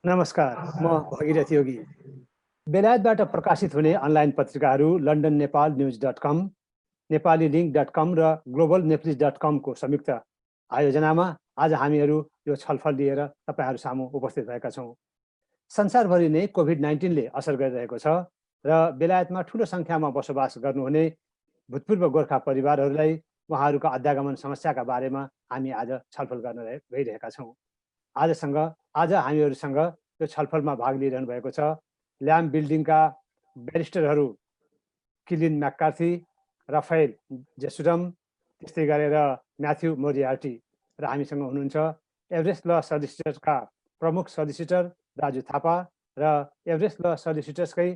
नमस्कार, म भगीरथ योगी। बेलायतबाट प्रकाशित हुने अनलाइन पत्रिकाहरू लन्डन नेपाल न्यूज.com, नेपाली लिङ्क.com र ग्लोबल नेप्लिज.com को संयुक्त आयोजनामा आज हामीहरू यो छलफल लिएर तपाईहरु सामु उपस्थित भएका छौं। संसारभरि नै कोभिड-19 ले असर गरिरहेको छ र बेलायतमा ठूलो संख्यामा बसोबास गर्नुहुने भूतपूर्व गोर्खा परिवारहरूलाई उहाँहरूका अध्यागमन समस्याका बारेमा हामी आज छलफल गर्न गइरहेका छौं। आज हामीहरूसँग यो छलफलमा भाग लिइरहनु भएको छ ल्याम बिल्डिङका ब्यारिस्टरहरू किलिन मैकार्थी, राफेल जेसुरम, त्यस्तै गरेर म्याथ्यू मोरियार्टी र हामीसँग हुनुहुन्छ एभरेस्ट ल सोलिसिटर्सका प्रमुख सोलिसिटर राजु थापा र एभरेस्ट ल सोलिसिटर्सकै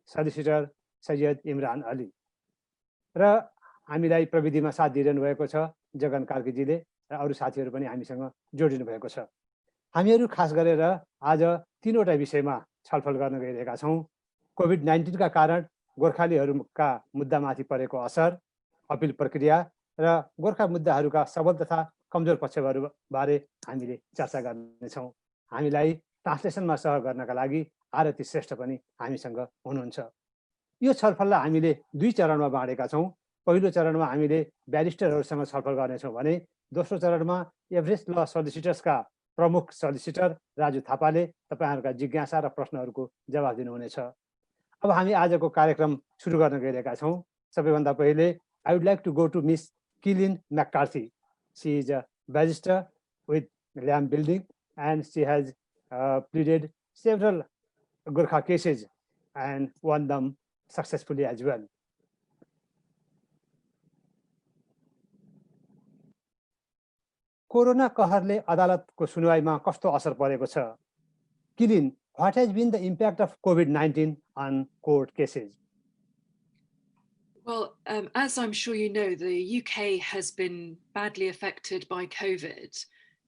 सोलिसिटर सैयद इमरान अली र हामीलाई प्रविधिमा साथ दिइरहनु भएको छ जगन कार्कीजीले र अरू साथीहरू पनि हामीसँग जोडिनु भएको छ। हामीहरू खास गरेर आज तीनवटा विषयमा छलफल गर्न गइरहेका छौं। कोभिड-19 का कारण गोर्खालीहरूका मुद्दामाथि परेको असर, अपिल प्रक्रिया र गोर्खा मुद्दाहरूका सबल तथा कमजोर पक्षहरू बारे हामीले चर्चा गर्नेछौं। हामीलाई ट्रान्सलेसनमा सहयोग गर्नका लागि आरती श्रेष्ठ पनि हामीसँग हुनुहुन्छ। यो छलफललाई हामीले दुई चरणमा बाँडेका छौं। पहिलो चरणमा हामीले ब्यारिस्टरहरूसँग छलफल गर्नेछौं भने दोस्रो चरणमा एभरेस्ट ल सोलिसिटर्सका प्रमुख सोलिसिटर राजु थापाले तपाईहरुका जिज्ञासा र प्रश्नहरूको जवाफ दिनुहुनेछ। अब हामी आजको कार्यक्रम सुरु गर्न गइरहेका छौं। सबैभन्दा पहिले I would like to go to Miss Keelin McCarthy. She is a barrister with Lamb Building and she has pleaded several Gurkha cases and won them successfully as well. Corona कहरले अदालतको सुनवाईमा कस्तो असर परेको छ? Keelin, what has been the impact of COVID-19 on court cases? Well, as I'm sure you know, the UK has been badly affected by COVID.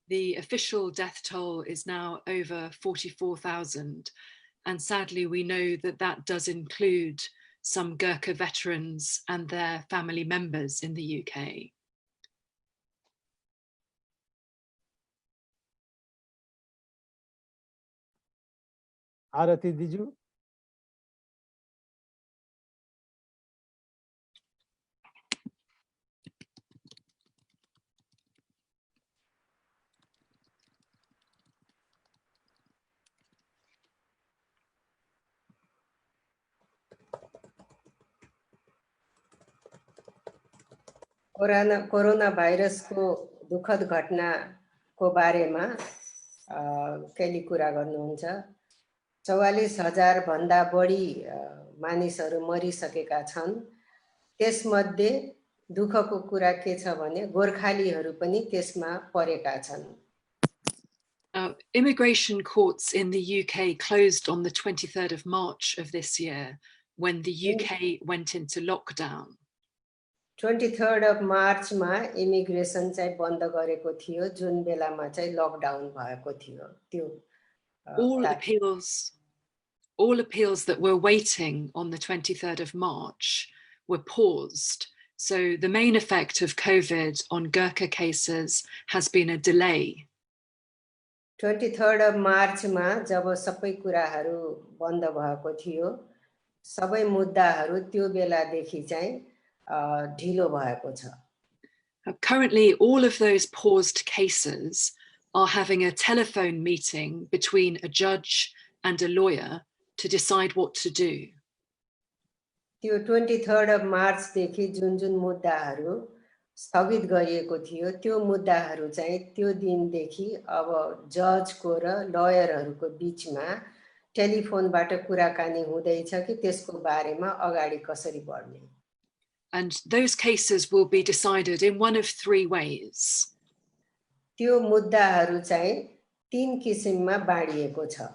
The official death toll is now over 44,000. And sadly, we know that that does include some Gurkha veterans and their family members in the UK. Arati Diju. Corona virus को दुखद घटना को बारेमा केही कुरा गर्नुहुन्छ। 44,000 भन्दा बढी मानिसहरू मरिसकेका छन्। त्यसमध्ये दुखको कुरा के छ भने गोर्खालीहरू पनि त्यसमा परेका छन्। Immigration courts in the UK closed on the 23rd of March of this year when the UK went into lockdown. 23rd of March मा इमिग्रेसन चाहिँ बन्द गरेको थियो जुन बेलामा चाहिँ लकडाउन भएको थियो। त्यो all appeals that were waiting on the 23rd of March were paused. So the main effect of COVID on Gurkha cases has been a delay. 23rd of March मा जब सबै कुराहरू बन्द भएको थियो, सबै मुद्दाहरू त्यो बेलादेखि चाहिँ ढिलो भएको छ। Currently, all of those paused cases are having a telephone meeting between a judge and a lawyer to decide what to do. त्यो 23rd of March देखि जुन मुद्दाहरू स्थगित गरिएको थियो, त्यो मुद्दाहरू चाहिँ त्यो दिनदेखि अब जजको र लयरहरूको बीचमा टेलिफोनबाट कुराकानी हुँदैछ कि त्यसको बारेमा अगाडि कसरी बढ्ने। And those cases will be decided in one of three ways. त्यो मुद्दाहरू चाहिँ तीन किसिममा बाँडिएको छ।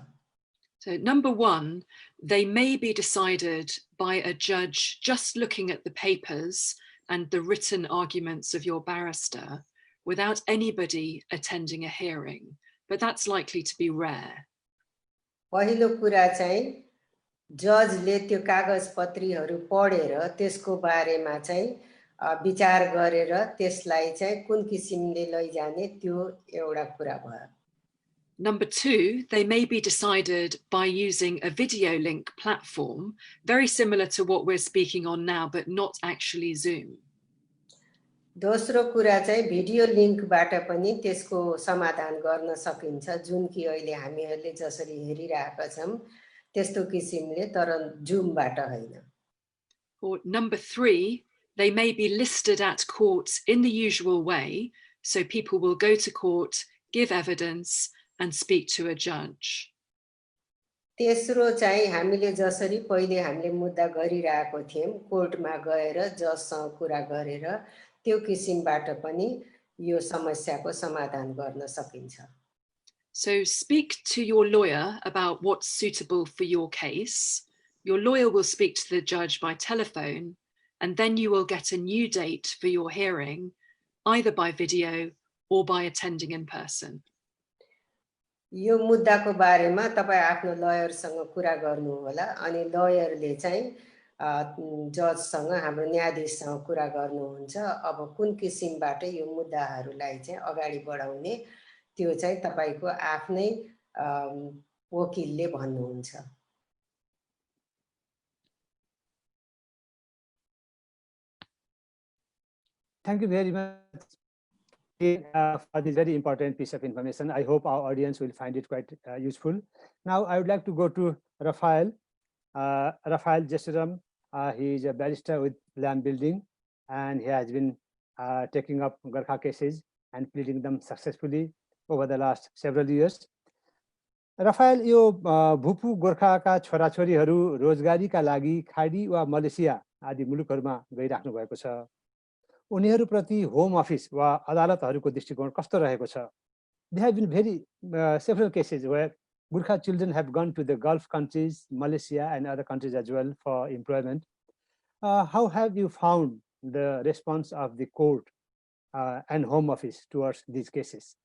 So number one, they may be decided by a judge just looking at the papers and the written arguments of your barrister without anybody attending a hearing, but that's likely to be rare. पहिलो कुरा चाहिँ जजले त्यो कागजपत्रीहरू पढेर त्यसको बारेमा चाहिँ विचार गरेर त्यसलाई चाहिँ कुन किसिमले लैजाने त्यो एउटा कुरा भयो। Number 2, they may be decided by using a video link platform, very similar to what we're speaking on now, but not actually Zoom. दोस्रो कुरा चाहिँ भिडियो लिङ्कबाट पनि त्यसको समाधान गर्न सकिन्छ, जुन कि अहिले हामीहरूले जसरी हेरिरहेका छौं त्यस्तो किसिमले, तर जुमबाट हैन. Or number 3, they may be listed at court in the usual way, so people will go to court, give evidence, and speak to a judge. तेस्रो चाहिँ हामीले जसरी पहिले हामीले मुद्दा गरिरहेको थियौं, कोर्टमा गएर जजसँग कुरा गरेर त्यो किसिमबाट पनि यो समस्याको समाधान गर्न सकिन्छ. So speak to your lawyer about what's suitable for your case. Your lawyer will speak to the judge by telephone, and then you will get a new date for your hearing, either by video or by attending in person. यो मुद्दाको बारेमा तपाई आफ्नो लयरसँग कुरा गर्नु होला, अनि लयरले चाहिँ जजसँग हाम्रो न्यायाधीशसँग कुरा गर्नुहुन्छ. अब कुन किसिमबाट यो मुद्दाहरूलाई चाहिँ अगाडि बढाउने त्यो चाहिँ तपाईको आफ्नै वकिलले भन्नुहुन्छ. Thank you very much for this very important piece of information. I hope our audience will find it quite useful. Now, I would like to go to Raphael. Raphael Jesurum. He is a barrister with Land Building, and he has been taking up Gurkha cases and pleading them successfully over the last several years. Raphael, यो भूपू गोर्खाका छोराछोरीहरू रोजगारीका लागि खाडी वा Malaysia आदि मुलुकहरूमा गइराख्नु भएको छ. उनीहरूप्रति home office वा अदालतहरूको दृष्टिकोण कस्तो रहेको छ? There have been several cases where Gurkha children have gone to the Gulf countries, Malaysia, and other countries as well for employment. How have you found the response of the court and Home Office towards these cases?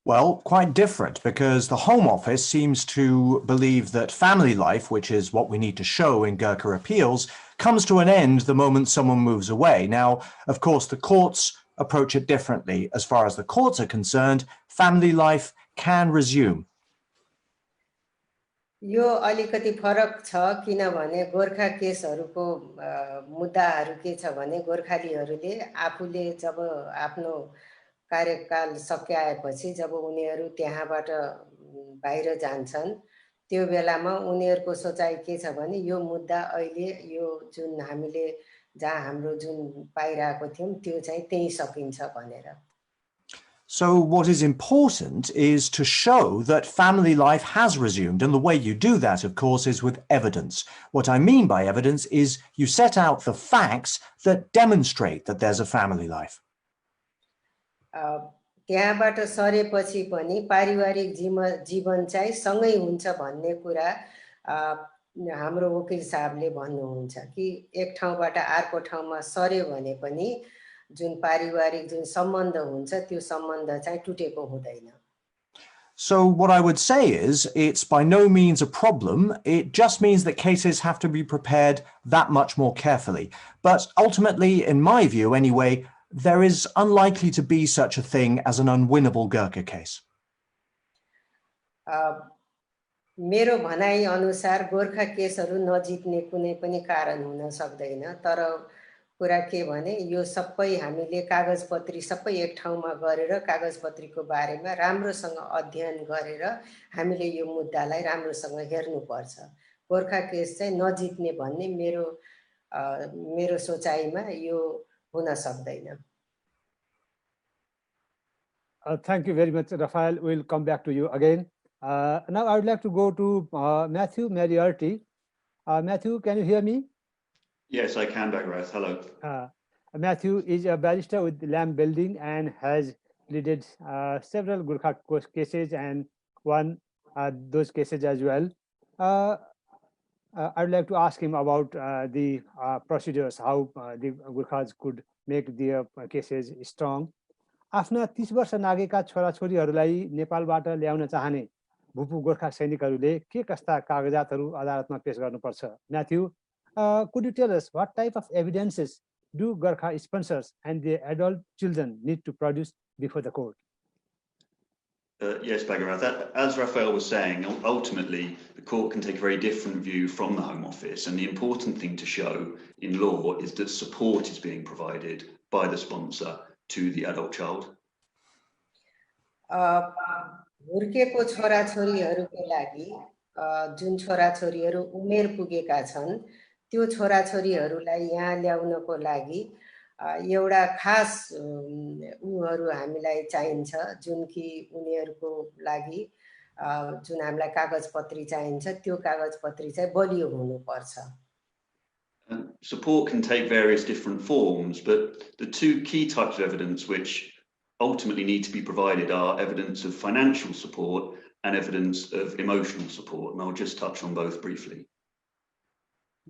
Well, quite different, because the Home Office seems to believe that family life, which is what we need to show in Gurkha appeals, comes to an end the moment someone moves away. Now, of course, the courts approach it differently. As far as the courts are concerned, family life can resume. यो अलिकति फरक छ, किनभने गोर्खा केसहरूको मुद्दाहरू के छ भने गोर्खालीहरूले आफूले जब आफ्नो कार्यकाल सकिएपछि जब उनीहरू त्यहाँबाट बाहिर जान्छन्, त्यो बेलामा उनीहरूको सोचाइ के छ भने यो मुद्दा अहिले यो जुन हामीले जहाँ हाम्रो जुन पाइरहेको थियौं त्यो चाहिँ त्यही सकिन्छ भनेर. So what is important is to show that family life has resumed, and the way you do that, of course, is with evidence. What I mean by evidence is you set out the facts that demonstrate that there's a family life. त्यहाँबाट सरेपछि पनि पारिवारिक जीवन चाहिँ सँगै हुन्छ भन्ने कुरा हाम्रो वकिल साहबले भन्नुहुन्छ कि एक ठाउँबाट अर्को ठाउँमा सर्यो भने पनि जुन पारिवारिक जुन सम्बन्ध हुन्छ त्यो सम्बन्ध चाहिँ टुटेको हुँदैन. So what I would say is it's by no means a problem. It just means that cases have to be prepared that much more carefully. But ultimately, in my view anyway, there is unlikely to be such a thing as an unwinnable Gurkha case. मेरो भनाइ अनुसार गोर्खा केसहरू नजित्ने कुनै पनि कारण हुन सक्दैन, तर कुरा के भने यो सबै हामीले कागजपत्री सबै एक ठाउँमा गरेर कागजपत्रीको बारेमा राम्रोसँग अध्ययन गरेर हामीले यो मुद्दालाई राम्रोसँग हेर्नुपर्छ. गोर्खा केस चाहिँ नजित्ने भन्ने मेरो सोचाइमा यो हुन सक्दैन. Thank you very much, Raphael. We'll come back to you again. Now I would like to go to Matthew Moriarty. Matthew, can you hear me? Yes, I can, Bhagarath. Hello. Matthew is a barrister with Land Building and has pleaded several Gurkha cases and won those cases as well. I would like to ask him about the procedures, how the Gurkhas could make their cases strong. आफ्ना 30 वर्ष नागेका छोराछोरीहरूलाई नेपालबाट ल्याउन चाहने भूपू गोर्खा सैनिकहरूले के कस्ता कागजातहरू अदालतमा पेश गर्नुपर्छ? Matthew, could you tell us what type of evidences do Gurkha sponsors and their adult children need to produce before the court? Yes, Bhagirath. As Raphael was saying, ultimately, the court can take a very different view from the Home Office. And the important thing to show in law is that support is being provided by the sponsor to the adult child. हुर्केको छोराछोरीहरूको लागि जुन छोराछोरीहरू उमेर पुगेका छन् त्यो छोराछोरीहरूलाई यहाँ ल्याउनको लागि एउटा खास उहरू हामीलाई चाहिन्छ जुन कि उनीहरूको लागि जुन हामीलाई कागजपत्री चाहिन्छ त्यो कागजपत्री चाहिँ बलियो हुनुपर्छ. Support can take various different forms, but the two key types of evidence which ultimately need to be provided are evidence of financial support and evidence of emotional support, and I'll just touch on both briefly.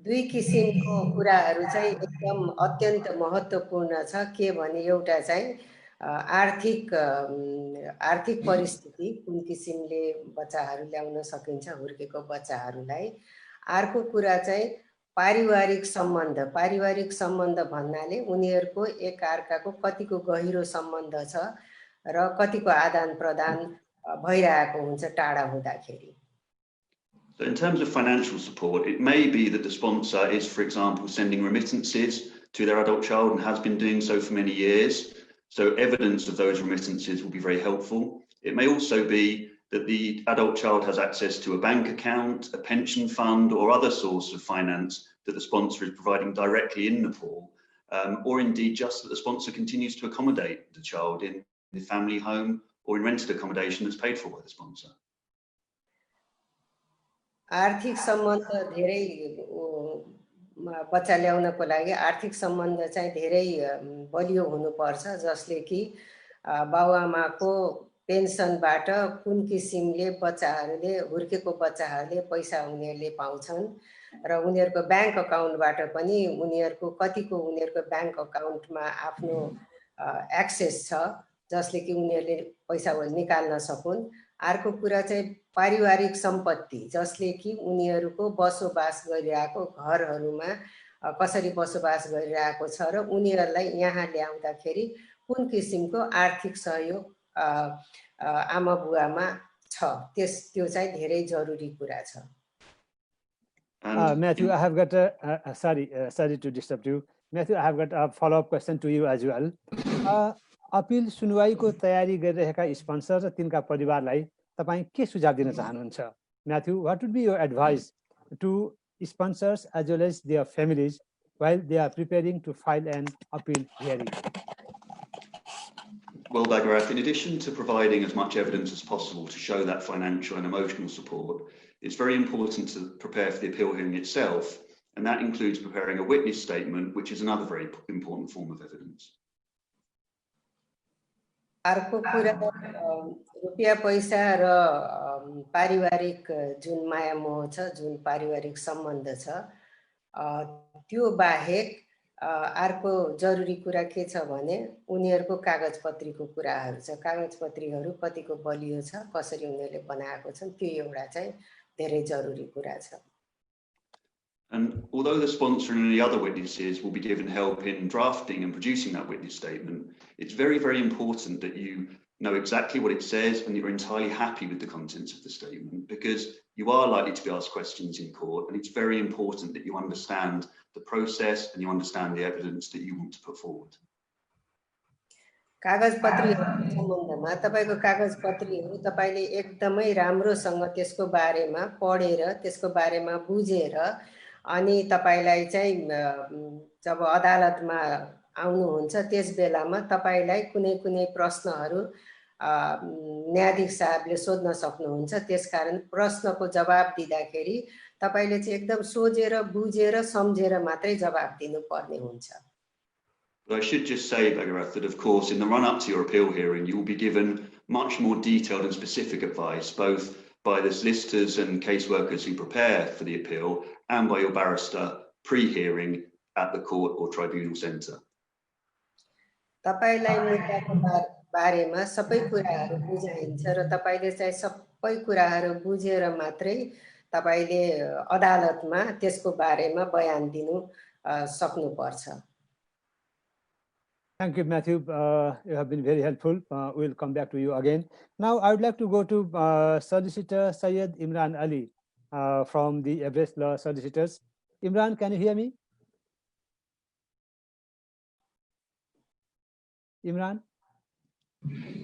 दुई किसिमको कुराहरू चाहिँ एकदम अत्यन्त महत्त्वपूर्ण छ के भने एउटा चाहिँ आर्थिक परिस्थिति कुन किसिमले बच्चाहरू ल्याउन सकिन्छ हुर्केको बच्चाहरूलाई. अर्को कुरा चाहिँ पारिवारिक सम्बन्ध भन्नाले उनीहरूको एक अर्काको कतिको गहिरो सम्बन्ध छ र कतिको आदान प्रदान भइरहेको हुन्छ टाढा हुँदाखेरि. So in terms of financial support, it may be that the sponsor is, for example, sending remittances to their adult child and has been doing so for many years. So evidence of those remittances will be very helpful. It may also be that the adult child has access to a bank account, a pension fund, or other source of finance that the sponsor is providing directly in Nepal, or indeed just that the sponsor continues to accommodate the child in the family home or in rented accommodation that's paid for by the sponsor. आर्थिक सम्बन्ध धेरै बच्चा ल्याउनको लागि आर्थिक सम्बन्ध चाहिँ धेरै बलियो हुनुपर्छ जसले कि बाबुआमाको पेन्सनबाट कुन किसिमले बच्चाहरूले हुर्केको बच्चाहरूले पैसा उनीहरूले पाउँछन् र उनीहरूको ब्याङ्क अकाउन्टबाट पनि उनीहरूको कतिको उनीहरूको ब्याङ्क अकाउन्टमा आफ्नो एक्सेस छ जसले कि उनीहरूले पैसा निकाल्न सकुन्. अर्को कुरा चाहिँ पारिवारिक सम्पत्ति जसले कि उनीहरूको बसोबास गरिरहेको घरहरूमा कसरी बसोबास गरिरहेको छ र उनीहरूलाई यहाँ ल्याउँदाखेरि कुन किसिमको आर्थिक सहयोग आमा बुवामा छ त्यो चाहिँ धेरै जरुरी कुरा छ. Matthew, I have got a sorry to disturb you. Matthew, I have got a follow-up question to you as well. Appeal सुनवाईको तयारी गरिरहेका स्पोन्सर र तिनका परिवारलाई तपाईं के सुझाव दिन चाहनुहुन्छ? Matthew, what would be your advice to sponsors as well as their families while they are preparing to file an appeal hearing? Well, Bhagirath, in addition to providing as much evidence as possible to show that financial and emotional support, it's very important to prepare for the appeal hearing itself, and that includes preparing a witness statement, which is another very important form of evidence. अर्को कुरा रुपियाँ पैसा र पारिवारिक जुन माया मोह छ जुन पारिवारिक सम्बन्ध छ त्यो बाहेक अर्को जरुरी कुरा के छ भने उनीहरूको कागजपत्रीको कुराहरू छ. कागजपत्रीहरू कतिको बलियो छ कसरी उनीहरूले बनाएको छन् त्यो एउटा चाहिँ धेरै जरुरी कुरा छ. And although the sponsor and any other witnesses will be given help in drafting and producing that witness statement, it's very, very important that you know exactly what it says and you're entirely happy with the contents of the statement, because you are likely to be asked questions in court, and it's very important that you understand the process and you understand the evidence that you want to put forward. कागजपत्रीहरूको सम्बन्धमा तपाईको कागजपत्रीहरू तपाईले एकदमै राम्रोसँग त्यसको बारेमा पढेर त्यसको बारेमा बुझेर अनि तपाईलाई चाहिँ जब अदालतमा आउनुहुन्छ त्यस बेलामा तपाईलाई कुनै कुनै प्रश्नहरू न्यायाधीश साहबले सोध्न सक्नुहुन्छ. त्यसकारण प्रश्नको जवाब दिँदाखेरि तपाईले चाहिँ एकदम सोचेर बुझेर सम्झेर मात्रै जवाब दिनुपर्ने हुन्छ. But I should just say, Bhagirath, that of course in the run-up to your appeal hearing you will be given much more detailed and specific advice, both by the solicitors and caseworkers who prepare for the appeal and by your barrister pre-hearing at the court or tribunal centre. तपाईलाई मुद्दाको बारेमा सबै कुराहरू बुझाइन्छ र तपाईले चाहिँ सबै कुराहरू बुझेर मात्रै तपाईले अदालतमा त्यसको बारेमा बयान दिनु सक्नुपर्छ. Thank you, Matthew. You have been very helpful. We'll come back to you again. Now, I would like to go to Solicitor Syed Imran Ali from the Everest Law Solicitors. Imran, can you hear me? Imran?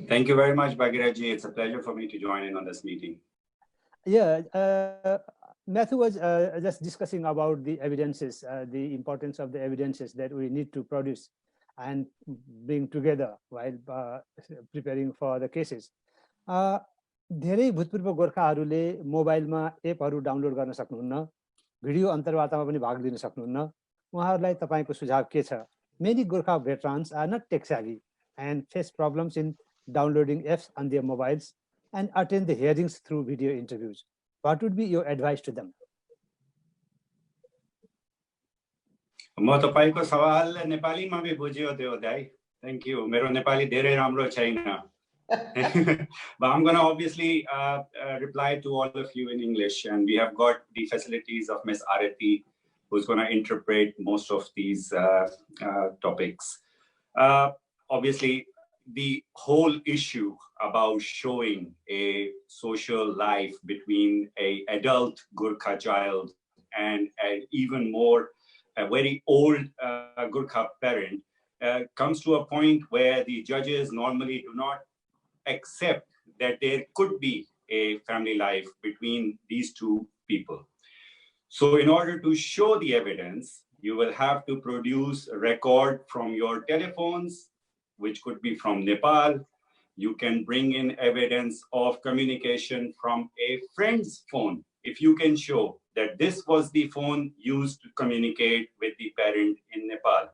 Thank you very much, Bhagiraji. It's a pleasure for me to join in on this meeting. Yeah, Matthew was just discussing about the evidences, the importance of the evidences that we need to produce and bring together while preparing for the cases. धेरै भूतपूर्व गोर्खाहरूले मोबाइलमा एपहरू download गर्न सक्नुहुन्न, video अन्तर्वार्तामा पनि भाग लिन सक्नुहुन्न। उहाँहरूलाई तपाईको सुझाव के छ? Many Gurkha veterans are not tech savvy and face problems in downloading apps on their mobiles and attend the hearings through video interviews. What would be your advice to them? म तपाईको सवाल नेपालीमा भी बुझ्यो त्यो दाइ। Thank you. मेरो नेपाली धेरै राम्रो छैन. But I'm going to obviously reply to all of you in English, and we have got the facilities of Ms. Arati, who's going to interpret most of these topics. Obviously, the whole issue about showing a social life between an adult Gurkha child and an even more a very old Gurkha parent comes to a point where the judges normally do not accept that there could be a family life between these two people. So in order to show the evidence, you will have to produce a record from your telephones, which could be from Nepal. You can bring in evidence of communication from a friend's phone, if you can show that this was the phone used to communicate with the parent in Nepal.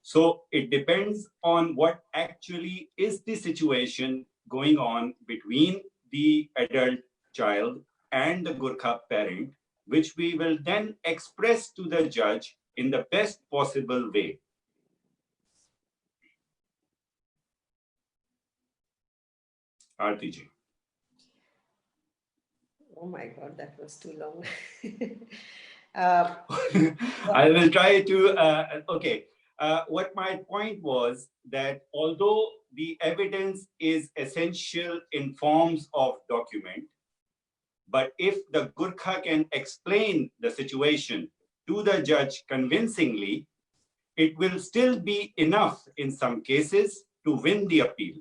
So it depends on what actually is the situation going on between the adult child and the Gurkha parent, which we will then express to the judge in the best possible way. Artiji. Oh my God, that was too long. I will try to, okay. What my point was that although the evidence is essential in forms of document, but if the Gurkha can explain the situation to the judge convincingly, it will still be enough in some cases to win the appeal.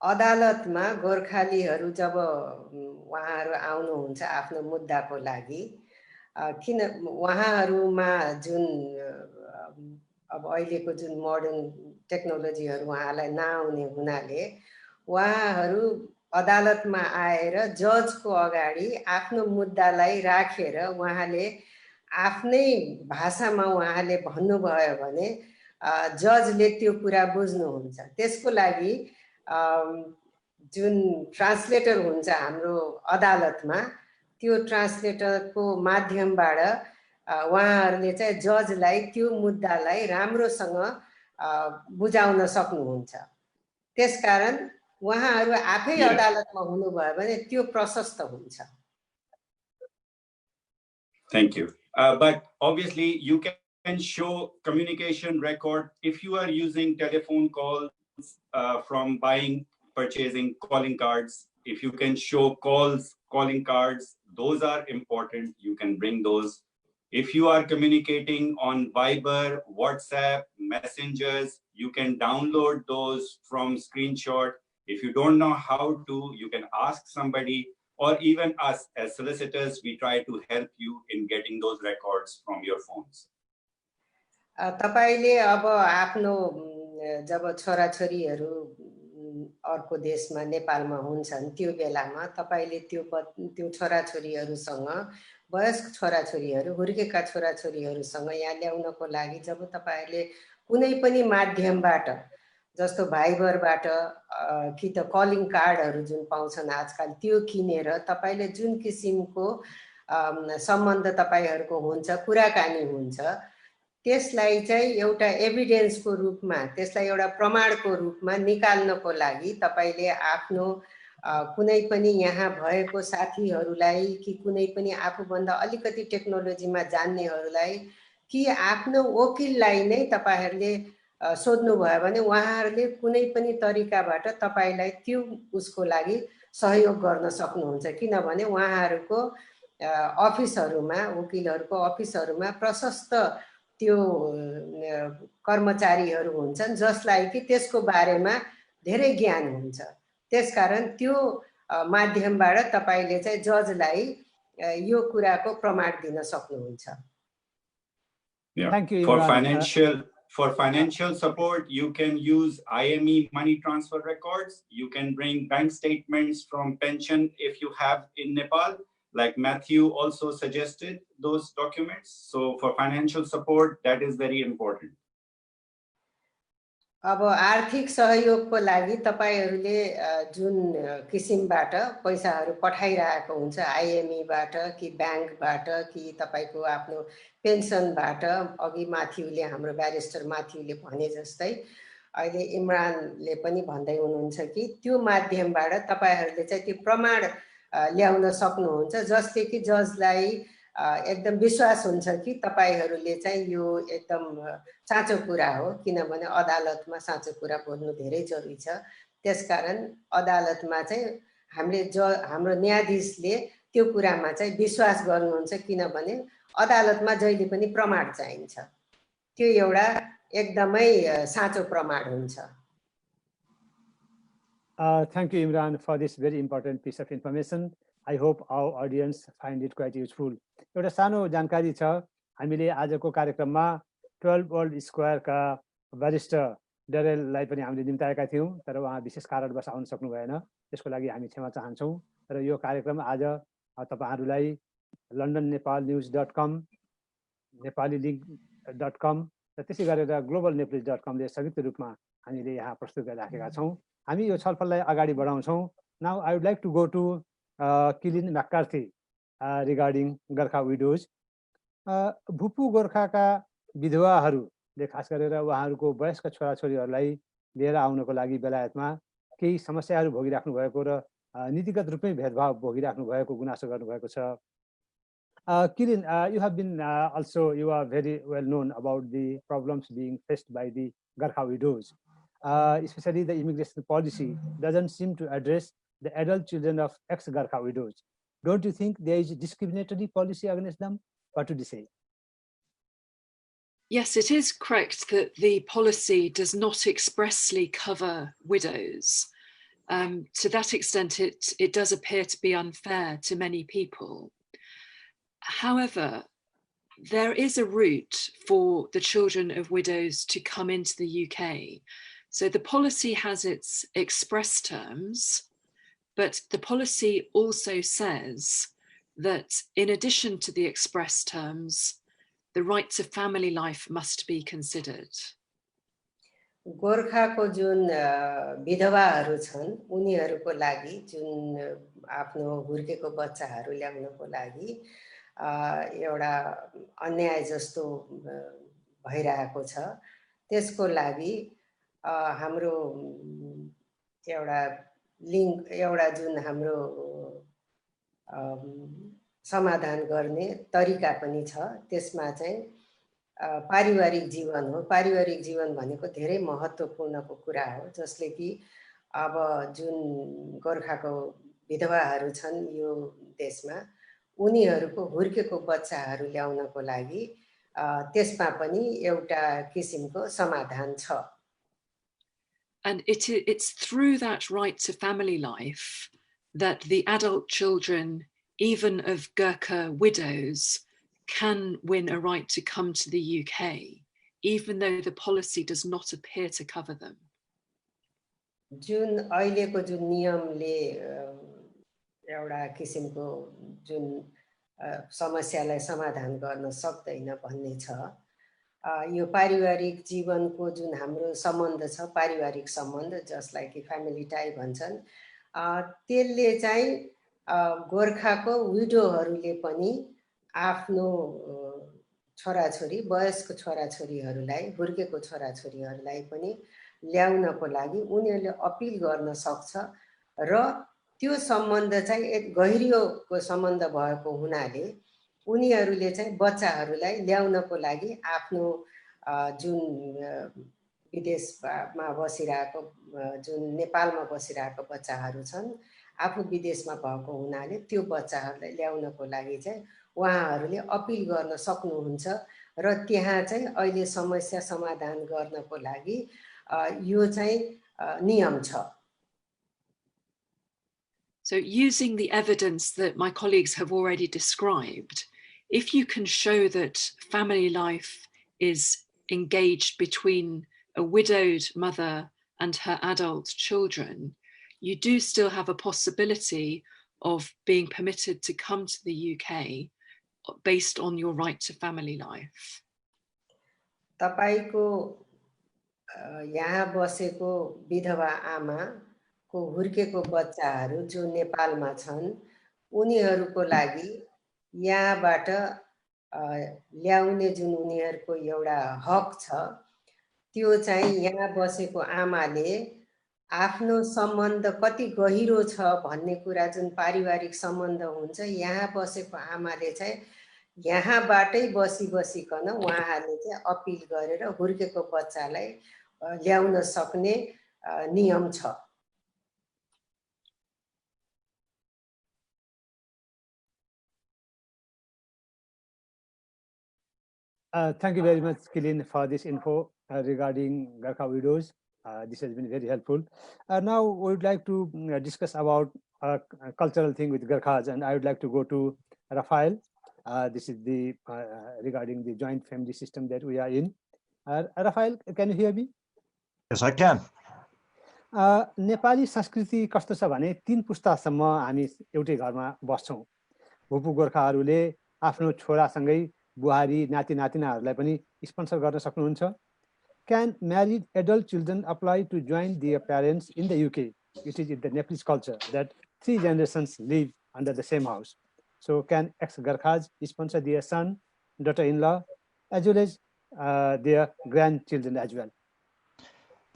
अदालतमा गोर्खालीहरू जब उहाँहरू आउनुहुन्छ आफ्नो मुद्दाको लागि, किन उहाँहरूमा जुन अब अहिलेको जुन मोडर्न टेक्नोलोजीहरू उहाँलाई नआउने हुनाले उहाँहरू अदालतमा आएर जजको अगाडि आफ्नो मुद्दालाई राखेर उहाँले आफ्नै भाषामा उहाँले भन्नुभयो भने जजले त्यो कुरा बुझ्नुहुन्छ। त्यसको लागि जुन ट्रान्सलेटर हुन्छ हाम्रो अदालतमा, त्यो ट्रान्सलेटरको माध्यमबाट उहाँहरूले चाहिँ जजलाई त्यो मुद्दालाई राम्रोसँग बुझाउन सक्नुहुन्छ। त्यसकारण उहाँहरू आफै अदालतमा हुनुभयो भने त्यो प्रशस्त हुन्छ। Thank you. But obviously you can show communication record if you are using telephone calls from buying, purchasing calling cards. If you can show calls, calling cards, those are important. You can bring those. If you are communicating on Viber, WhatsApp, messengers, you can download those from screenshot. If you don't know how to, you can ask somebody, or even us as solicitors, we try to help you in getting those records from your phones. तपाईले अब आफ्नो जब छोराछोरीहरू अर्को देशमा नेपालमा हुन्छन् त्यो बेलामा तपाईले त्यो छोराछोरीहरूसँग वयस्क छोराछोरीहरू हुर्केका छोराछोरीहरूसँग यहाँ ल्याउनको लागि जब तपाईहरुले कुनै पनि माध्यमबाट जस्तो भाइबरबाट कि त कलिङ कार्डहरू जुन पाउँछन् आजकल त्यो किनेर तपाईले जुन किसिमको सम्बन्ध तपाईहरुको हुन्छ कुराकानी हुन्छ त्यसलाई चाहिँ एउटा एभिडेन्सको रूपमा त्यसलाई एउटा प्रमाणको रूपमा निकाल्नको लागि तपाईले आफ्नो कुनै पनि यहाँ भएको साथीहरूलाई कि कुनै पनि आफूभन्दा अलिकति टेक्नोलोजीमा जान्नेहरूलाई कि आफ्नो वकिललाई नै तपाईहरुले सोध्नुभयो भने उहाँहरूले कुनै पनि तरिकाबाट तपाईलाई त्यो उसको लागि सहयोग गर्न सक्नुहुन्छ किनभने उहाँहरूको अफिसहरुमा वकिलहरुको अफिसहरुमा प्रशस्त त्यो कर्मचारीहरु हुन्छन् जसलाई कि त्यसको बारेमा धेरै ज्ञान हुन्छ त्यसकारण त्यो माध्यमबाट तपाईले चाहिँ जजलाई यो कुराको प्रमाण दिन सक्नुहुन्छ Thank you, for Imran. financial support, you can use IME money transfer records. You can bring bank statements from pension if you have in Nepal. Like Matthew also suggested those documents. So for financial support, that is very important. अब आर्थिक सहयोगको लागि तपाईहरुले जुन किसिमबाट पैसाहरु पठाइरहेको हुन्छ IME बाट कि बैंकबाट कि तपाईको आफ्नो पेन्सनबाट अघि माथ्यूले हाम्रो ब्यारिस्टर माथ्यूले भने जस्तै अहिले इमरानले पनि भन्दै हुनुहुन्छ कि त्यो माध्यमबाट तपाईहरुले चाहिँ त्यो प्रमाण ल्याउन सक्नुहुन्छ जसले कि जजलाई एकदम विश्वास हुन्छ कि तपाईहरुले चाहिँ यो एकदम साँचो कुरा हो किनभने अदालतमा साँचो कुरा बोल्नु धेरै जरुरी छ त्यसकारण अदालतमा चाहिँ हाम्रो न्यायाधीशले त्यो कुरामा चाहिँ विश्वास गर्नुहुन्छ किनभने अदालतमा जहिले पनि प्रमाण चाहिन्छ त्यो एउटा एकदमै साँचो प्रमाण हुन्छ Thank you, Imran, for this very important piece of information. I hope our audience find it quite useful. एउटा सानो जानकारी छ हामीले आजको कार्यक्रममा 12 वर्ल्ड स्क्वायर का बैरिस्टर डेरेललाई पनि हामीले निम्ताएका थियौं तर उहाँ विशेष कारणवश आउन सक्नु भएन त्यसको लागि हामी क्षमा चाहन्छौं र यो कार्यक्रम आज तपाईहरुलाई londonnepalnews.com nepalilink.com र त्यसै गरेर globalnepalnews.com ले संयुक्त रूपमा हामीले यहाँ प्रस्तुत गरिराखेका छौं हामी यो छलफललाई अगाडि बढाउँछौं Now I would like to go to Keelin McCarthy regarding Gurkha widows. भूपू गोर्खाका विधवाहरूले खास गरेर उहाँहरूको वयस्क छोराछोरीहरूलाई लिएर आउनको लागि बेलायतमा केही समस्याहरू भोगिराख्नु भएको र नीतिगत रूपमै भेदभाव भोगिराख्नु भएको गुनासो गर्नु भएको छ Keelin, you have been you are very well known about the problems being faced by the Gurkha widows. Especially the immigration policy doesn't seem to address the adult children of ex-Gurkha widows. Don't you think there is a discriminatory policy against them? What would you say? Yes, it is correct that the policy does not expressly cover widows. To that extent, it does appear to be unfair to many people. However, there is a route for the children of widows to come into the UK. So the policy has its express terms, but the policy also says that in addition to the express terms, the right to family life must be considered. गोर्खाको जुन विधवाहरू छन् उनीहरूको लागि जुन आफ्नो हुर्केको बच्चाहरू ल्याउनको लागि एउटा अन्याय जस्तो भइरहेको छ त्यसको लागि हाम्रो एउटा लिंक एउटा जुन हाम्रो समाधान गर्ने तरिका पनि छ त्यसमा चाहिँ पारिवारिक जीवन हो पारिवारिक जीवन भनेको धेरै महत्त्वपूर्णको कुरा हो जसले कि अब जुन गोर्खाको विधवाहरू छन् यो देशमा उनीहरूको हुर्केको बच्चाहरू ल्याउनको लागि त्यसमा पनि एउटा किसिमको समाधान छ And it's through that right to family life that the adult children, even of Gurkha widows, can win a right to come to the UK, even though the policy does not appear to cover them. जुन अहिलेको जुन नियमले एउटा किसिमको जुन समस्यालाई समाधान गर्न सक्दैन भन्ने छ यो पारिवारिक जीवनको जुन हाम्रो सम्बन्ध छ पारिवारिक सम्बन्ध जसलाई कि फ्यामिली टाइ भन्छन् त्यसले चाहिँ गोर्खाको विडोहरूले पनि आफ्नो छोराछोरी वयस्क छोराछोरीहरूलाई हुर्केको छोराछोरीहरूलाई पनि ल्याउनको लागि उनीहरूले अपील गर्न सक्छ र त्यो सम्बन्ध चाहिँ एक गहिरियोको सम्बन्ध भएको हुनाले उनीहरूले चाहिँ बच्चाहरूलाई ल्याउनको लागि आफ्नो जुन विदेशमा बसिरहेको जुन नेपालमा बसिरहेको बच्चाहरू छन् आफू विदेशमा भएको हुनाले त्यो बच्चाहरूलाई ल्याउनको लागि चाहिँ उहाँहरूले अपिल गर्न सक्नुहुन्छ र त्यहाँ चाहिँ अहिले समस्या समाधान गर्नको लागि यो चाहिँ नियम छ। So using the evidence that my colleagues have already described, if you can show that family life is engaged between a widowed mother and her adult children, you do still have a possibility of being permitted to come to the UK based on your right to family life. तपाईको यहाँ बसेको विधवा आमा को हुर्केको बच्चाहरू जो नेपालमा छन् उनीहरूको लागि यहाँबाट ल्याउने जुन उनीहरूको एउटा हक छ त्यो चाहिँ यहाँ बसेको आमाले आफ्नो सम्बन्ध कति गहिरो छ भन्ने कुरा जुन पारिवारिक सम्बन्ध हुन्छ यहाँ बसेको आमाले चाहिँ यहाँबाटै बसिकन उहाँहरूले चाहिँ अपिल गरेर हुर्केको बच्चालाई ल्याउन सक्ने नियम छ। Thank you very much, Keelin, for this info regarding Gurkha widows. This has been very helpful. Now we would like to discuss about a cultural thing with Gurkhas, and I would like to go to Raphael. This is the regarding the joint family system that we are in. Raphael, can you hear me? Yes, I can. Nepali संस्कृति कस्तो छ भने 3 पुस्तासम्म हामी एउटै घरमा बस्छौं। भूपू गोर्खाहरूले आफ्नो छोरासँगै बुहारी नाति नातिनाहरूलाई पनि स्पोन्सर गर्न सक्नुहुन्छ। Can married adult children apply to join their parents in the UK? It is in the Nepalese culture that 3 generations live under the same house. So can EX Gurkhas sponsor their son, daughter-in-law, as well as their grandchildren as well?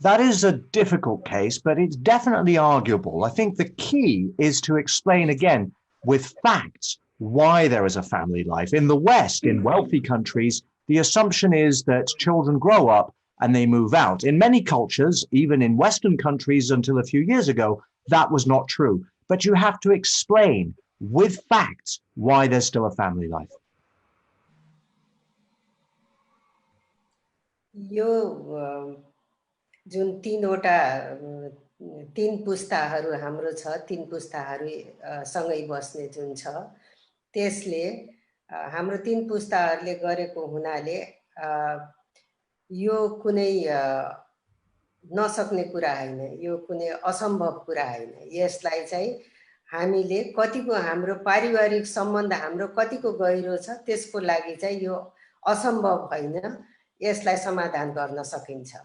That is a difficult case, but it's definitely arguable. I think the key is to explain again with facts why there is a family life. In the West, in wealthy countries, the assumption is that children grow up and they move out. In many cultures, even in Western countries until a few years ago, that was not true. But you have to explain with facts why there's still a family life. जुन 3 पुस्ताहरू हाम्रो छ 3 पुस्ताहरू सँगै बस्ने जुन छ त्यसले हाम्रो 3 पुस्ताहरूले गरेको हुनाले यो कुनै नसक्ने कुरा हैन, यो कुनै असम्भव कुरा हैन। यसलाई चाहिँ हामीले कतिको हाम्रो पारिवारिक सम्बन्ध हाम्रो कतिको गहिरो छ त्यसको लागि चाहिँ यो असम्भव हैन, यसलाई समाधान गर्न सकिन्छ।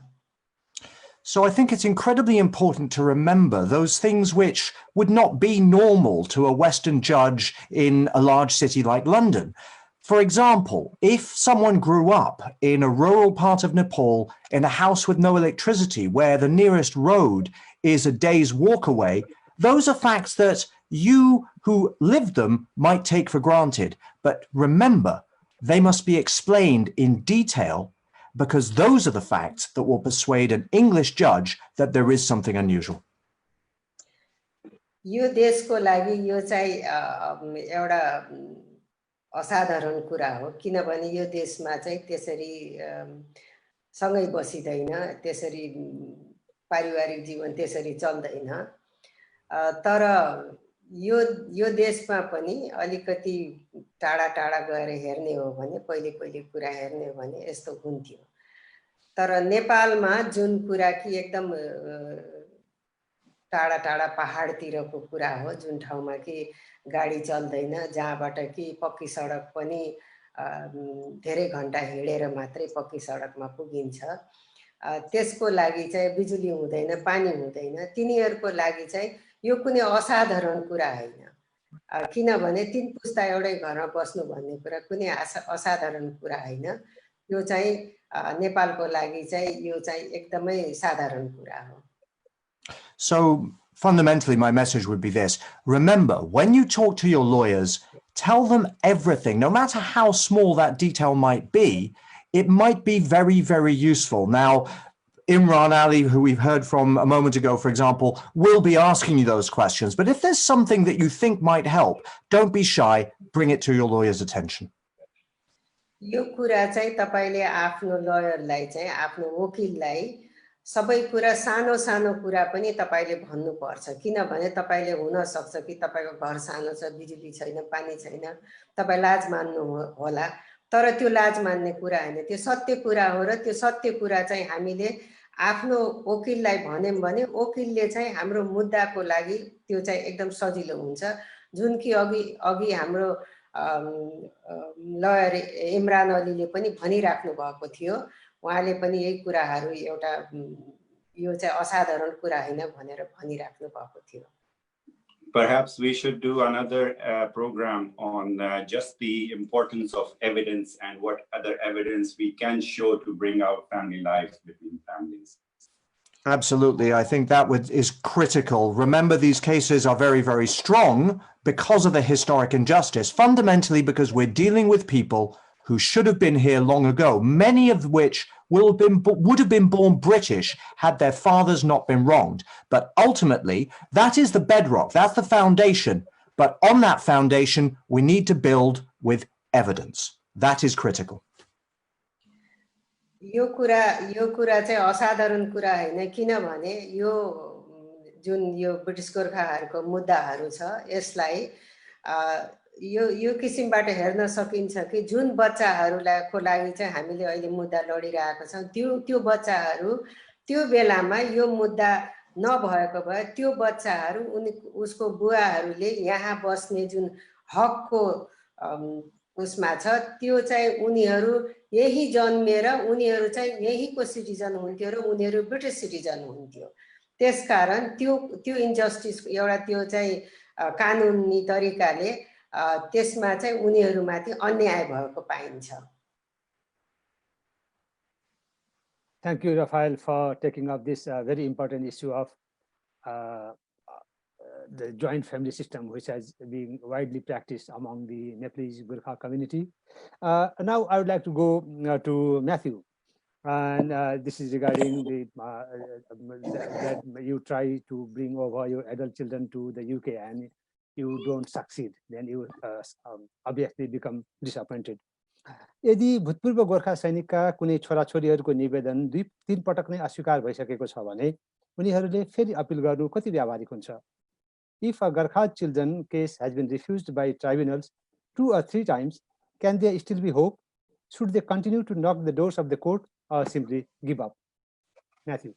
So I think it's incredibly important to remember those things which would not be normal to a Western judge in a large city like London. For example, if someone grew up in a rural part of Nepal in a house with no electricity where the nearest road is a day's walk away, those are facts that you who lived them might take for granted. But remember, they must be explained in detail because those are the facts that will persuade an English judge that there is something unusual. यो देशको लागि यो चाहिँ एउटा असाधारण कुरा हो किनभने यो देशमा चाहिँ त्यसरी सँगै बसिदैन, त्यसरी पारिवारिक जीवन त्यसरी चल्दैन। तर यो देशमा पनि अलिकति टाढा टाढा गएर हेर्ने हो भने पहिले कुरा हेर्ने हो भने यस्तो हुन्थ्यो। तर नेपालमा जुन कुरा कि एकदम टाढा टाढा पहाडतिरको कुरा हो, जुन ठाउँमा कि गाडी चल्दैन, जहाँबाट कि पक्की सडक पनि धेरै घण्टा हिँडेर मात्रै पक्की सडकमा पुगिन्छ, त्यसको लागि चाहिँ बिजुली हुँदैन, पानी हुँदैन, तिनीहरूको लागि चाहिँ यो कुनै असाधारण कुरा हैन। किनभने 3 पुस्ता एउटै घरमा बस्नु भन्ने कुरा कुनै असाधारण कुरा हैन। यो चाहिँ नेपालको लागि चाहिँ यो चाहिँ एकदमै साधारण कुरा हो। So fundamentally, my message would be this. Remember, when you talk to your lawyers, tell them everything, no matter how small that detail might be. It might be very, very useful. Now, Imran Ali, who we've heard from a moment ago, for example, will be asking you those questions. But if there's something that you think might help, don't be shy. Bring it to your lawyer's attention. यो कुरा चाहिँ तपाईले आफ्नो लयरलाई चाहिँ आफ्नो वकिललाई सबै कुरा सानो सानो कुरा पनि तपाईले भन्नुपर्छ किनभने तपाईले हुन सक्छ कि तपाईको घर सानो छ बिजुली छैन पानी छैन तपाई लाज मान्नु होला तर त्यो लाज मान्ने कुरा हैन त्यो सत्य कुरा हो र त्यो सत्य कुरा चाहिँ हामीले आफ्नो वकिललाई भन्यौं भने वकिलले चाहिँ हाम्रो मुद्दाको लागि त्यो चाहिँ एकदम सजिलो हुन्छ जुन कि अघि हाम्रो लयर इमरान अलीले पनि भनिराख्नु भएको थियो उहाँले पनि यही कुराहरु एउटा यो चाहिँ असाधारण कुरा हैन भनेर भनिराख्नु भएको थियो. Perhaps we should do another program on just the importance of evidence and what other evidence we can show to bring out family life between families. Absolutely. I think that is critical. Remember, these cases are very, very strong because of the historic injustice, fundamentally because we're dealing with people who should have been here long ago, many of which would have been born British had their fathers not been wronged. But ultimately, that is the bedrock, that's the foundation. But on that foundation, we need to build with evidence. That is critical. यो कुरा चाहिँ असाधारण कुरा हैन किनभने यो जुन यो ब्रिटिश गोर्खाहरुको मुद्दाहरु छ यसलाई यो किसिमबाट हेर्न सकिन्छ कि जुन बच्चाहरुलाई को लागि चाहिँ हामीले अहिले मुद्दा लडिरहेका छौं त्यो बच्चाहरु त्यो बेलामा यो मुद्दा नभएको भए त्यो बच्चाहरु उसको बुवाहरुले यहाँ बस्ने जुन हकको उसमा छ त्यो चाहिँ उनीहरु यही जन्मेर उनीहरु चाहिँ यहीको सिटिजन हुन्थ्यो र उनीहरु ब्रिटिश सिटिजन हुन्थ्यो त्यसकारण त्यो इन्जस्टिस एउटा त्यो चाहिँ कानुनी तरिकाले त्यसमा चाहिँ उनीहरुमाथि अन्याय भएको पाइन्छ. Thank you, Raphael, for taking up this very important issue of the joint family system, which has been widely practiced among the Nepalese Gurkha community. Now, I would like to go to Matthew, and this is regarding the that you try to bring over your adult children to the UK and you don't succeed, then you obviously become disappointed. यदि भूतपूर्व गोर्खा सैनिकका कुनै छोराछोरीहरूको निवेदन 2-3 पटक नै अस्वीकार भइसकेको छ भने उनीहरूले फेरि अपील गर्नु कति व्यावहारिक हुन्छ? If a Gurkha children case has been refused by tribunals 2 or 3 times, can there still be hope? Should they continue to knock the doors of the court or simply give up? Matthew.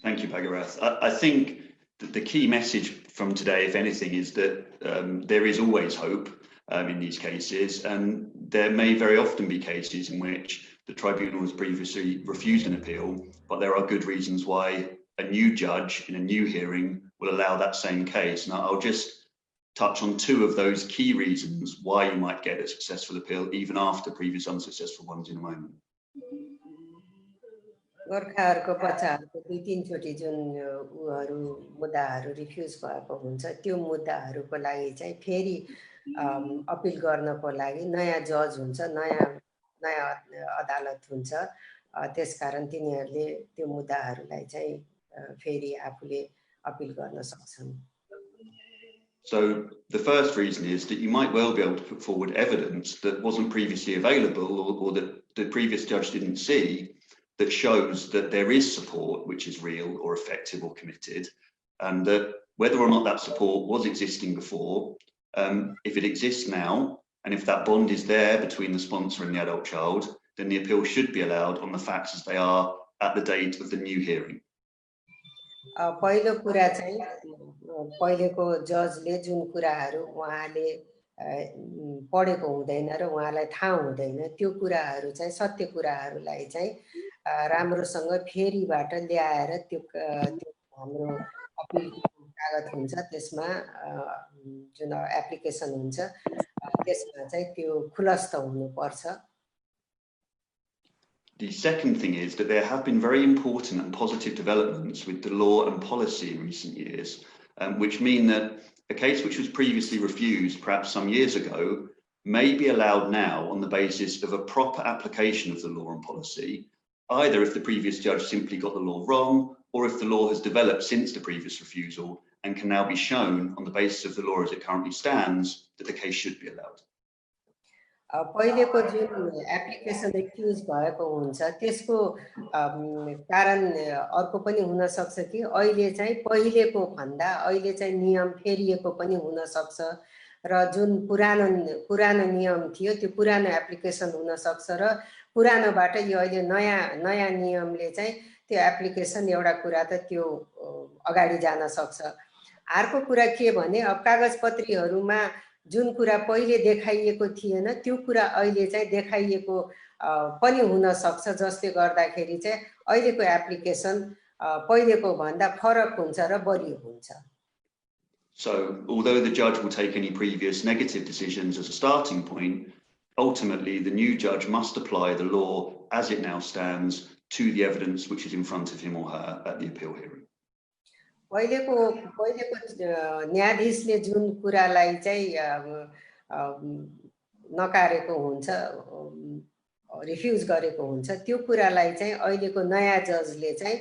Thank you, Bhagirath. I think that the key message from today, if anything, is that there is always hope in these cases, and there may very often be cases in which the tribunal has previously refused an appeal, but there are good reasons why a new judge in a new hearing will allow that same case. Now, I'll just touch on 2 of those key reasons why you might get a successful appeal even after previous unsuccessful ones in a moment. गोर्खाहरुको बच्चाहरुको 2-3 चोटी जुन उहरु मुद्दाहरु refuse भएको हुन्छ त्यो मुद्दाहरुको लागि चाहिँ फेरि appeal गर्नको लागि नयाँ जज हुन्छ नयाँ अदालत हुन्छ त्यसकारण तिनीहरुले त्यो मुद्दाहरुलाई चाहिँ फेरि आफूले अपील गर्न सक्छन्. So the first reason is that you might well be able to put forward evidence that wasn't previously available or that the previous judge didn't see, that shows that there is support which is real or effective or committed, and that whether or not that support was existing before, if it exists now, and if that bond is there between the sponsor and the adult child, then the appeal should be allowed on the facts as they are at the date of the new hearing. पहिलो कुरा चाहिँ पहिलेको जजले जुन कुराहरु उहाँले पढेको हुँदैन र उहाँलाई थाहा हुँदैन त्यो कुराहरु चाहिँ सत्य कुराहरुलाई चाहिँ राम्रोसँग फेरिबाट ल्याएर त्यो हाम्रो अपील कागज हुन्छ त्यसमा जुन एप्लिकेसन हुन्छ त्यसमा चाहिँ त्यो खुलस्त हुनुपर्छ. The second thing is that there have been very important and positive developments with the law and policy in recent years, which mean that a case which was previously refused perhaps some years ago may be allowed now on the basis of a proper application of the law and policy, either if the previous judge simply got the law wrong, or if the law has developed since the previous refusal and can now be shown on the basis of the law as it currently stands that the case should be allowed. पहिलेको जुन application accuse भएको हुन्छ त्यसको कारण अर्को पनि हुन सक्छ कि अहिले चाहिँ पहिलेको भन्दा अहिले चाहिँ नियम फेरिएको पनि हुन सक्छ र जुन पुरानो नियम थियो त्यो पुरानो एप्लिकेसन हुन सक्छ र पुरानोबाट यो अहिले नयाँ नियमले चाहिँ त्यो एप्लिकेसन एउटा कुरा त त्यो अगाडि जान सक्छ। अर्को कुरा के भने अब कागजपत्रीहरुमा जुन कुरा पहिले देखाइएको थिएन त्यो कुरा अहिले चाहिँ देखाइएको पनि हुन सक्छ जसले गर्दाखेरि चाहिँ अहिलेको एप्लिकेसन पहिलेको भन्दा फरक हुन्छ र बलियो हुन्छ। So although the judge will take any previous negative decisions as a starting point, ultimately the new judge must apply the law as it now stands to the evidence which is in front of him or her at the appeal hearing. पहिलेको न्यायाधीशले जुन कुरालाई चाहिँ नकारेको हुन्छ refuse गरेको हुन्छ त्यो कुरालाई चाहिँ अहिलेको नयाँ जजले चाहिँ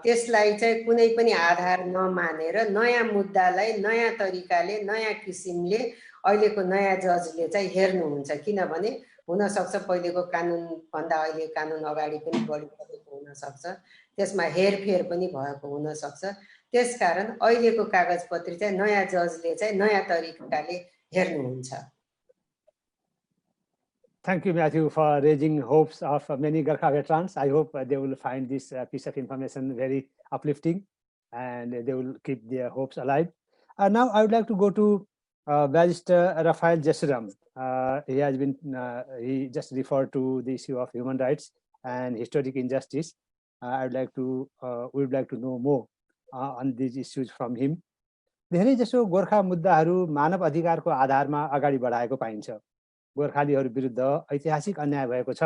त्यसलाई चाहिँ कुनै पनि आधार नमानेर नयाँ मुद्दालाई नयाँ तरिकाले नयाँ किसिमले अहिलेको नयाँ जजले चाहिँ हेर्नुहुन्छ किनभने हुन सक्छ पहिलेको कानुन भन्दा अहिले कानुन अगाडि पनि बढिसकेको हुन सक्छ त्यसमा हेरफेर पनि भएको हुन सक्छ त्यसकारण अहिलेको कागजपत्री चाहिँ नयाँ जजले चाहिँ नयाँ तरिकाले हेर्नुहुन्छ। Thank you, Matthew, for raising hopes of many Gurkha veterans. I hope they will find this piece of information very uplifting and they will keep their hopes alive. Now I would like to go to Barrister Raphael Jesurum. He just referred to the issue of human rights and historic injustice. We would like to know more on these issues from him. धेरै जसो गोर्खा मुद्दाहरू मानव अधिकारको आधारमा अगाडि बढाएको पाइन्छ। गोर्खालीहरू विरुद्ध ऐतिहासिक अन्याय भएको छ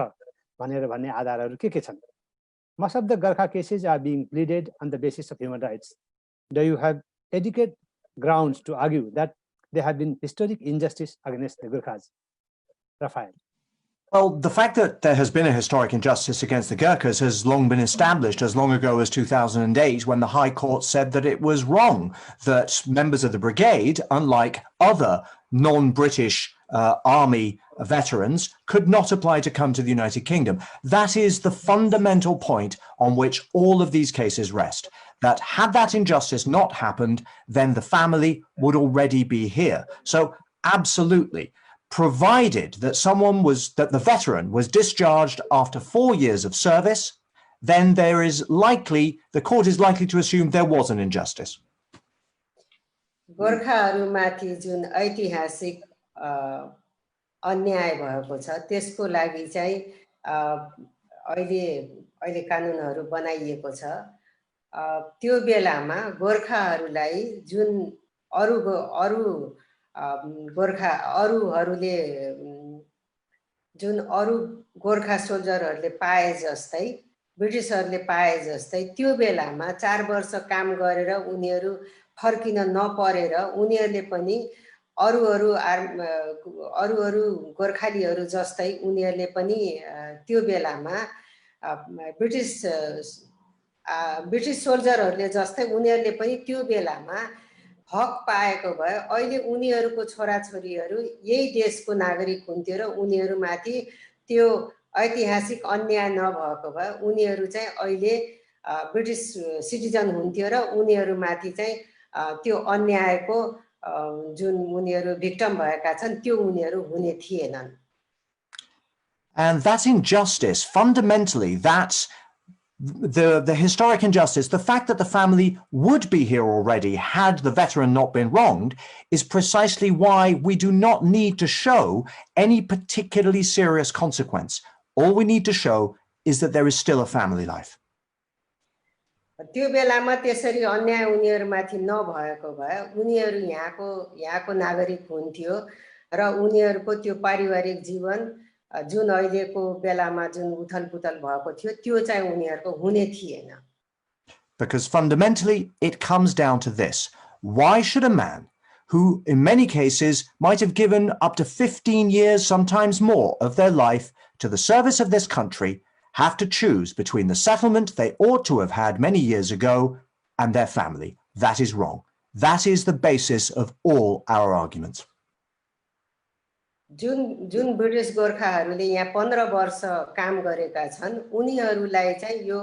भनेर भन्ने आधारहरू के छन्? Most of the Gurkha cases are being pleaded on the basis of human rights. Do you have adequate grounds to argue that there have been historic injustice against the Gurkhas? Raphael. Well, the fact that there has been a historic injustice against the Gurkhas has long been established, as long ago as 2008, when the High Court said that it was wrong that members of the brigade, unlike other non-British army veterans, could not apply to come to the United Kingdom. That is the fundamental point on which all of these cases rest. That had that injustice not happened, then the family would already be here. So absolutely, provided that the veteran was discharged after 4 years of service, then the court is likely to assume there was an injustice. गोर्खाहरूमाथि जुन ऐतिहासिक अन्याय भएको छ त्यसको लागि चाहिँ अहिले कानुनहरू बनाइएको छ। त्यो बेलामा गोर्खाहरूलाई जुन अरू गोर्खा सोल्जरहरूले पाए जस्तै ब्रिटिसहरूले पाए जस्तै त्यो बेलामा 4 वर्ष काम गरेर उनीहरू फर्किन नपरेर उनीहरूले पनि अरू गोर्खालीहरू जस्तै उनीहरूले पनि त्यो बेलामा ब्रिटिस सोल्जरहरूले जस्तै उनीहरूले पनि त्यो बेलामा हक पाएको भए अहिले उनीहरूको छोराछोरीहरू यही देशको नागरिक हुन्थ्यो र उनीहरूमाथि त्यो ऐतिहासिक अन्याय नभएको भए उनीहरू चाहिँ अहिले ब्रिटिस सिटिजन हुन्थ्यो र उनीहरूमाथि चाहिँ त्यो अन्यायको जुन उनीहरू भिक्टिम भएका छन् त्यो उनीहरू हुने थिएनन्। And that injustice, fundamentally, that's the historic injustice, the fact that the family would be here already had the veteran not been wronged, is precisely why we do not need to show any particularly serious consequence. All we need to show is that there is still a family life. त्यो बेलामा त्यसरी अन्याय उनीहरुमाथि नभएको भए उनीहरु यहाँको नागरिक हुन्थ्यो र उनीहरुको त्यो पारिवारिक जीवन जुन अहिलेको बेलामा जुन उथलपुथल भएको थियो त्यो चाहिँ उनीहरुको हुने थिएन। Because fundamentally it comes down to this: why should a man who in many cases might have given up to 15 years, sometimes more, of their life to the service of this country, have to choose between the settlement they ought to have had many years ago and their family. That is wrong. That is the basis of all our arguments. जुन British गोर्खाहरूले यहाँ 15 वर्ष काम गरेका छन् उनीहरूलाई चाहिँ यो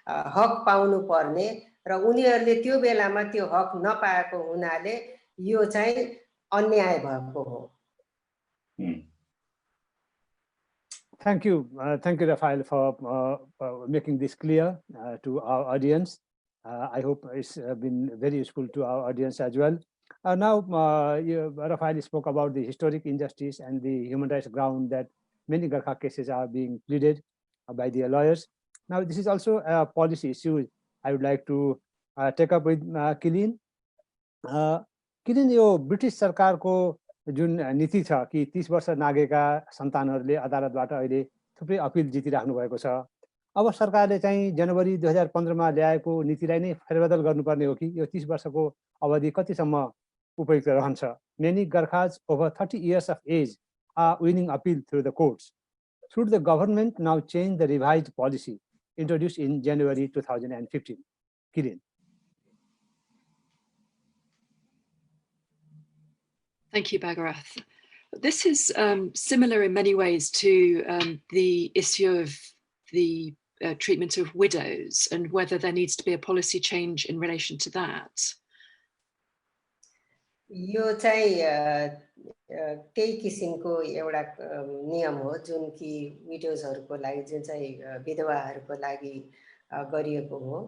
हक पाउनु पर्ने र उनीहरूले त्यो बेलामा त्यो हक नपाएको हुनाले यो चाहिँ अन्याय भएको हो. Thank you, Raphael, for making this clear to our audience. I hope it's been very useful to our audience as well. Now, Raphael spoke about the historic injustice and the human rights ground that many Gurkha cases are being pleaded by their lawyers. Now, this is also a policy issue I would like to take up with Keelin. Keelin, यो British सरकारको जुन नीति छ कि 30 वर्ष नागेका सन्तानहरूले अदालतबाट अहिले थुप्रै अपिल जितिराख्नु भएको छ. अब सरकारले चाहिँ जनवरी 2015 मा ल्याएको नीतिलाई नै फेरबदल गर्नुपर्ने हो कि यो 30 वर्षको अवधि कतिसम्म उपयुक्त रहन्छ? Many Gurkhas over 30 years of age are winning appeal through the courts. Should the government now change the revised policy introduced in January 2015? Keelin. Thank you, Bhagarath. This is similar in many ways to the issue of the treatment of widows and whether there needs to be a policy change in relation to that. यो चाहिँ त्यही किसिमको एउटा नियम हो जुन कि विडोजहरुको लागि जुन चाहिँ विधवाहरुको लागि गरिएको हो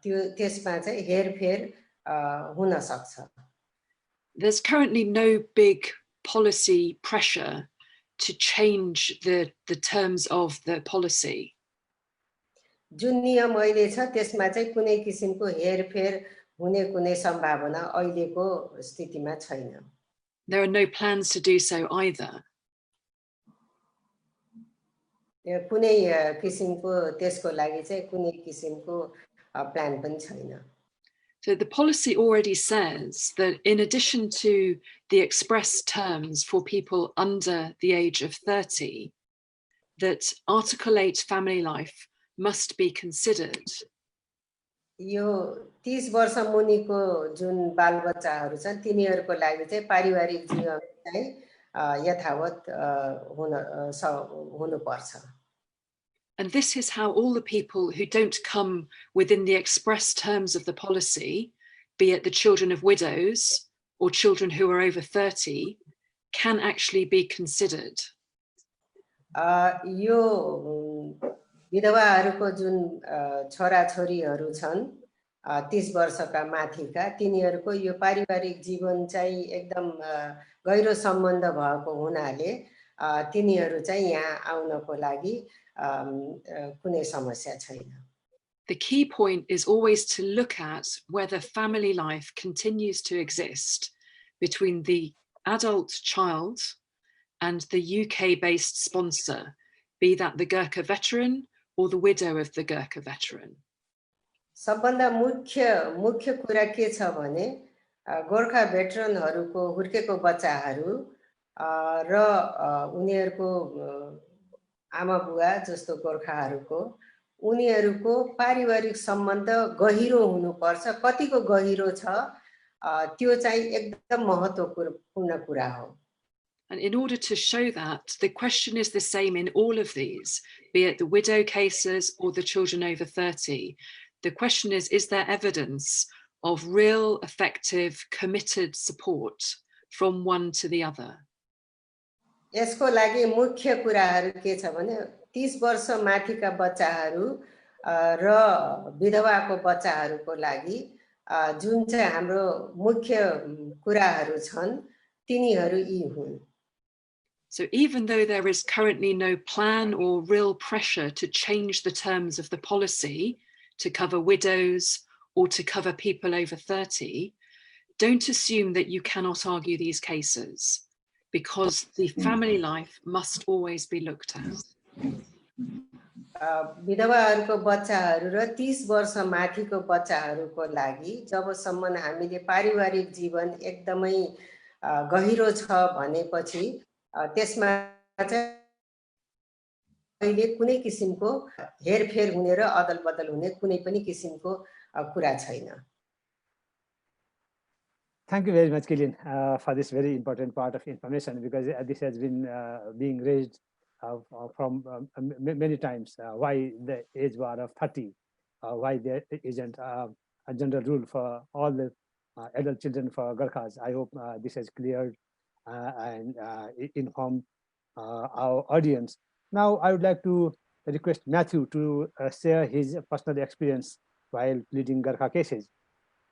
त्यो त्यसमा चाहिँ हेरफेर हुन सक्छ. There's currently no big policy pressure to change the terms of the policy. जुन नियम अहिले छ त्यसमा चाहिँ कुनै किसिमको हेरफेर हुने कुनै सम्भावना अहिलेको स्थितिमा छैन. There are no plans to do so either. कुनै किसिमको त्यसको लागि चाहिँ कुनै किसिमको प्लान पनि छैन. So the policy already says that in addition to the express terms for people under the age of 30, that Article 8 family life must be considered. यो 30 वर्ष मुनिको जुन बालबच्चाहरु छन् तिनीहरुको लागि चाहिँ पारिवारिक जीवन चाहिँ यथावत हुनु पर्छ. And this is how all the people who don't come within the express terms of the policy, be it the children of widows or children who are over 30, can actually be considered. यो विधवाहरुको जुन छोराछोरीहरु छन् 30 वर्षका माथिका तिनीहरुको यो पारिवारिक जीवन चाहिँ एकदम गहिरो सम्बन्ध भएको हुनाले तिनीहरु चाहिँ यहाँ आउनको लागि कुनै समस्या छैन. The key point is always to look at whether family life continues to exist between the adult child and the UK-based sponsor, be that the Gurkha veteran or the widow of the Gurkha veteran. सबभन्दा मुख्य कुरा के छ भने गोर्खा भेटरनहरुको हुर्केको बच्चाहरु र उनीहरुको आमा बुवा जस्तो गोर्खाहरुको उनीहरुको पारिवारिक सम्बन्ध गहिरो हुनुपर्छ. कतिको गहिरो छ त्यो चाहिँ एकदम महत्त्वपूर्ण कुरा हो. And in order to show that, the question is the same in all of these, be it the widow cases or the children over 30. The question is there evidence of real, effective, committed support from one to the other? यसको लागि मुख्य कुराहरु के छ भने 30 वर्ष माथिका बच्चाहरु र विधवाको बच्चाहरुको लागि जुन चाहिँ हाम्रो मुख्य कुराहरु छन् तिनीहरु यी हुन्. So even though there is currently no plan or real pressure to change the terms of the policy to cover widows or to cover people over 30, don't assume that you cannot argue these cases, because the family life must always be looked at. विधवाहरुको बच्चाहरु र 30 वर्ष माथिको बच्चाहरुको लागि जबसम्म हामीले पारिवारिक जीवन एकदमै गहिरो छ भनेपछि त्यसमा चाहिँ अहिले कुनै किसिमको हेरफेर हुने र अदलबदल हुने कुनै पनि किसिमको कुरा छैन। Thank you very much, Keelin, for this very important part of information, because this has been being raised from many times. Why the age bar of 30? Why there isn't a general rule for all the adult children for Gurkhas? I hope this has cleared and informed our audience. Now, I would like to request Matthew to share his personal experience while pleading Gurkha cases.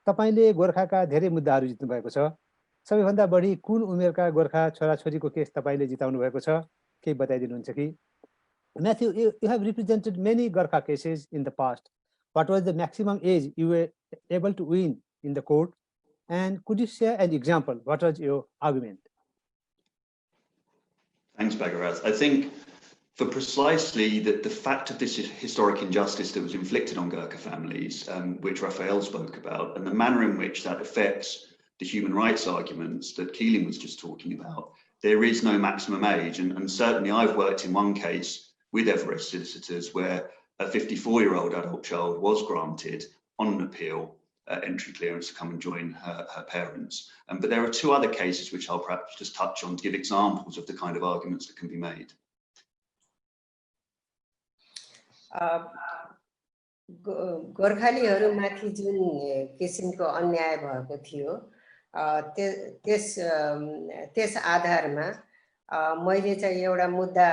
तपाईले गोर्खाका धेरै मुद्दाहरू जित्नु भएको छ। सबैभन्दा बढी कुन उमेरका गोर्खा छोराछोरीको केस तपाईले जिताउनु भएको छ? के बताइदिनुहुन्छ कि? Matthew, you have represented many Gurkha cases in the past. What was the maximum age you were able to win in the court? And could you share an example? What was your argument? Thanks, Bhagarath. I think for precisely the fact of this historic injustice that was inflicted on Gurkha families, which Raphael spoke about, and the manner in which that affects the human rights arguments that Keelin was just talking about, there is no maximum age. And certainly I've worked in one case with Everest solicitors where a 54-year-old adult child was granted on an appeal entry clearance to come and join her parents. But there are two other cases which I'll perhaps just touch on to give examples of the kind of arguments that can be made. गोर्खालीहरूमाथि जुन किसिमको अन्याय भएको थियो त्यस आधारमा मैले चाहिँ एउटा मुद्दा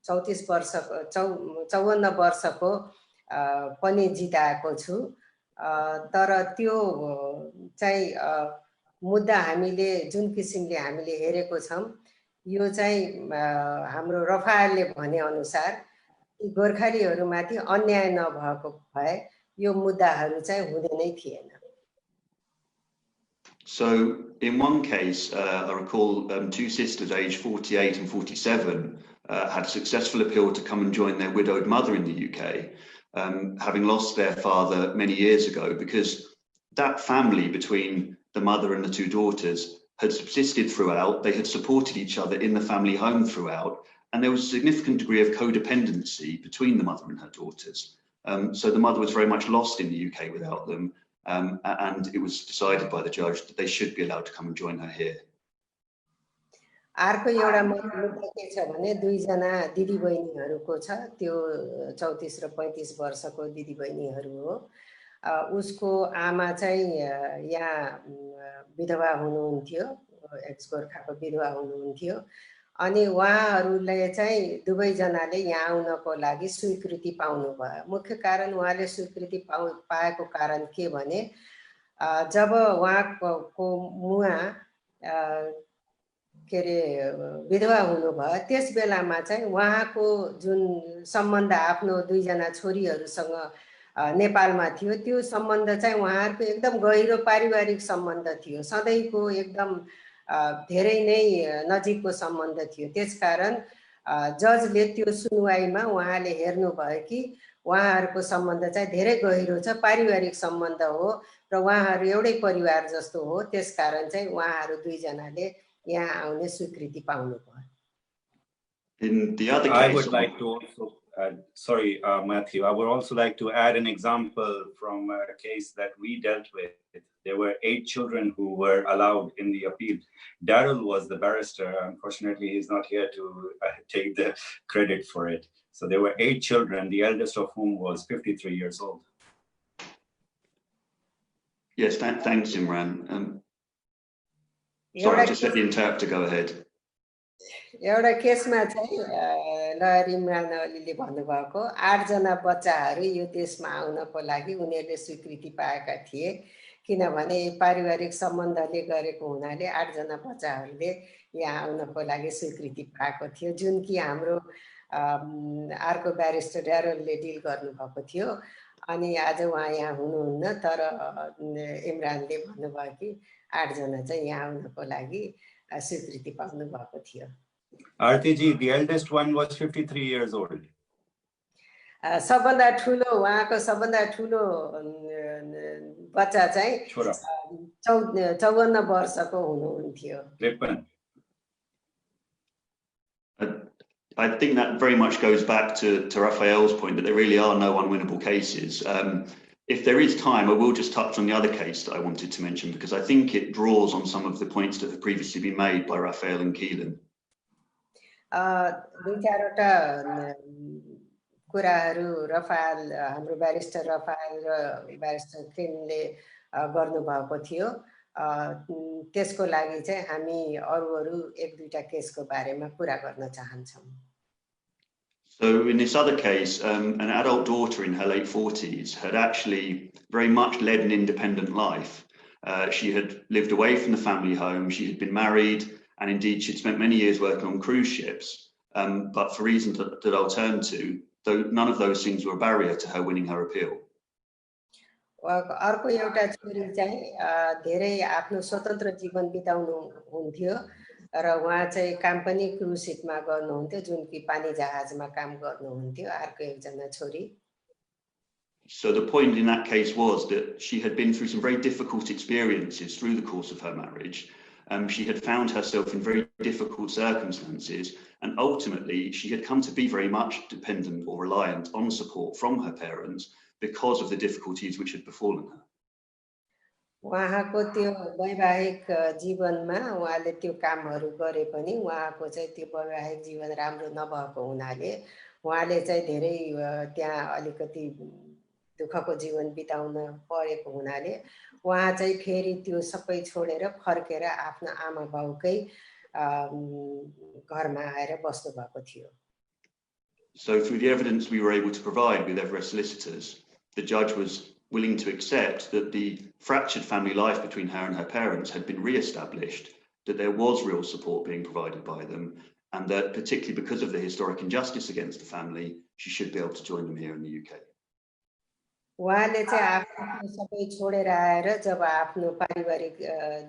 54 वर्षको पनि जिताएको छु। तर त्यो चाहिँ मुद्दा हामीले जुन किसिमले हामीले हेरेको छौं यो चाहिँ हाम्रो रफाएलले भने अनुसार गोर्खालीहरूमाथि अन्याय नभएको भए यो मुद्दाहरू चाहिँ हुँदै नै थिएन। So in one case, I recall two sisters aged 48 and 47 had a successful appeal to come and join their widowed mother in the UK, having lost their father many years ago, because that family between the mother and the two daughters had subsisted throughout. They had supported each other in the family home throughout, and there was a significant degree of codependency between the mother and her daughters. So the mother was very much lost in the UK without them, and it was decided by the judge that they should be allowed to come and join her here. अर्को एउटा मुद्दा के छ भने दुईजना दिदीबहिनीहरूको छ, त्यो 34 र 35 वर्षको दिदीबहिनीहरू हो। उसको आमा चाहिँ यहाँ विधवा हुनुहुन्थ्यो, एक्स गोर्खाको विधवा हुनुहुन्थ्यो, अनि उहाँहरूले चाहिँ दुवैजनाले यहाँ आउनको लागि स्वीकृति पाउनु भयो। मुख्य कारण उहाँले स्वीकृति पाएको कारण के भने जब उहाँको मुवा के रे विधवा हुनुभयो त्यस बेलामा चाहिँ उहाँको जुन सम्बन्ध आफ्नो दुईजना छोरीहरूसँग नेपालमा थियो त्यो सम्बन्ध चाहिँ उहाँहरूको एकदम गहिरो पारिवारिक सम्बन्ध थियो, सधैँको एकदम धेरै नै नजिकको सम्बन्ध थियो। त्यसकारण जजले त्यो सुनवाईमा उहाँले हेर्नुभयो कि उहाँहरूको सम्बन्ध चाहिँ धेरै गहिरो छ, पारिवारिक सम्बन्ध हो र उहाँहरू एउटै परिवार जस्तो हो। त्यसकारण चाहिँ उहाँहरू दुईजनाले यहाँ आउने स्वीकृति पाउनु भयो। In the other case, I would like to also sorry, Matthew, I would also like to add an example from a case that we dealt with. There were 8 children who were allowed in the appeal. Daryl was the barrister. Unfortunately, he's not here to take the credit for it. So there were 8 children, the eldest of whom was 53 years old. Yes, thanks, Imran. Sorry, I just let the interpreter go ahead. एउटा केसमा चाहिँ lawyer Imran अलीले भन्नुभएको 8 जना बच्चाहरू यो देशमा आउनको लागि उनीहरूले स्वीकृति पाएका थिए, किनभने पारिवारिक सम्बन्धले गरेको हुनाले 8 जना बच्चाहरूले यहाँ आउनको लागि स्वीकृति पाएको थियो, जुन कि हाम्रो अर्को ब्यारिस्टर ड्यारलले डिल गर्नुभएको थियो। अनि आज उहाँ यहाँ हुनुहुन्न, तर इमरानले भन्नुभयो कि 8 जना चाहिँ यहाँ आउनको लागि स्वीकृति पाउनु भएको थियो। Artiji, the eldest one was 53 years old. सबभन्दा ठुलो उहाँको सबभन्दा ठुलो बच्चा चाहिँ 54 वर्षको हुनुहुन्थ्यो। I think that very much goes back to Raphael's point that there really are no unwinnable cases. If there is time, I will just touch on the other case that I wanted to mention, because I think it draws on some of the points that have previously been made by Raphael and Keelin. दुई चारवटा कुराहरू Rafael हाम्रो barrister Rafael र barrister क्लिनले गर्नुभएको थियो त्यसको लागि चाहिँ हामी अरू एक दुईटा केसको बारेमा कुरा गर्न चाहन्छौँ So in this other case, an adult daughter in her late 40s had actually very much led an independent life. She had lived away from the family home, she had been married, and indeed she'd spent many years working on cruise ships. But for reasons that I'll turn to, though none of those things were a barrier to her winning her appeal. अर्को एउटा छोरी चाहिँ धेरै आफ्नो स्वतन्त्र जीवन बिताउनु हुन्थ्यो र उहाँ चाहिँ काम पनि क्रुज शिपमा गर्नुहुन्थ्यो जुन कि पानी जहाजमा काम गर्नुहुन्थ्यो अर्को एकजना छोरी So the point in that case was that she had been through some very difficult experiences through the course of her marriage. She had found herself in very difficult circumstances, and ultimately she had come to be very much dependent or reliant on support from her parents because of the difficulties which had befallen her. उहाँको त्यो वैवाहिक जीवनमा उहाँले त्यो कामहरू गरे पनि उहाँको चाहिँ त्यो वैवाहिक जीवन राम्रो नभएको हुनाले उहाँले चाहिँ धेरै त्यहाँ अलिकति दुःखको जीवन बिताउन परेको हुनाले उहाँ चाहिँ फेरि त्यो सबै छोडेर फर्केर आफ्नो आमा बाउकै घरमा आएर बस्नु भएको थियो So through the evidence we were able to provide with Everest solicitors, the judge was willing to accept that the fractured family life between her and her parents had been re-established, that there was real support being provided by them, and that particularly because of the historic injustice against the family, she should be able to join them here in the UK. उहाँले चाहिँ आफ्नो सबै छोडेर आएर जब आफ्नो पारिवारिक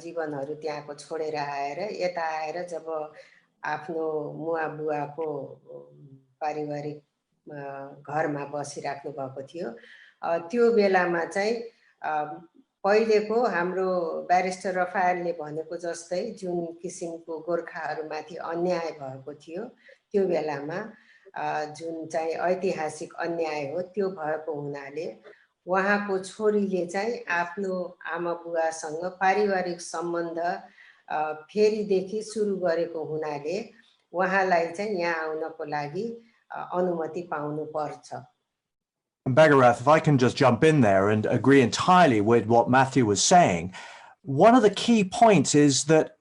जीवनहरू त्यहाँको छोडेर आएर यता आएर जब आफ्नो मुवा बुवाको पारिवारिक घरमा बसिराख्नु भएको थियो त्यो बेलामा चाहिँ पहिलेको हाम्रो ब्यारिस्टर रफायलले भनेको जस्तै जुन किसिमको गोर्खाहरूमाथि अन्याय भएको थियो त्यो बेलामा जुन चाहिँ ऐतिहासिक अन्याय हो त्यो भएको हुनाले उहाँको छोरीले चाहिँ आफ्नो आमा बुवासँग पारिवारिक सम्बन्ध फेरिदेखि सुरु गरेको हुनाले उहाँलाई चाहिँ यहाँ आउनको लागि अनुमति पाउनु पर्छ Bagarath, if I can just jump in there and agree entirely with what Matthew was saying, one of the key points is that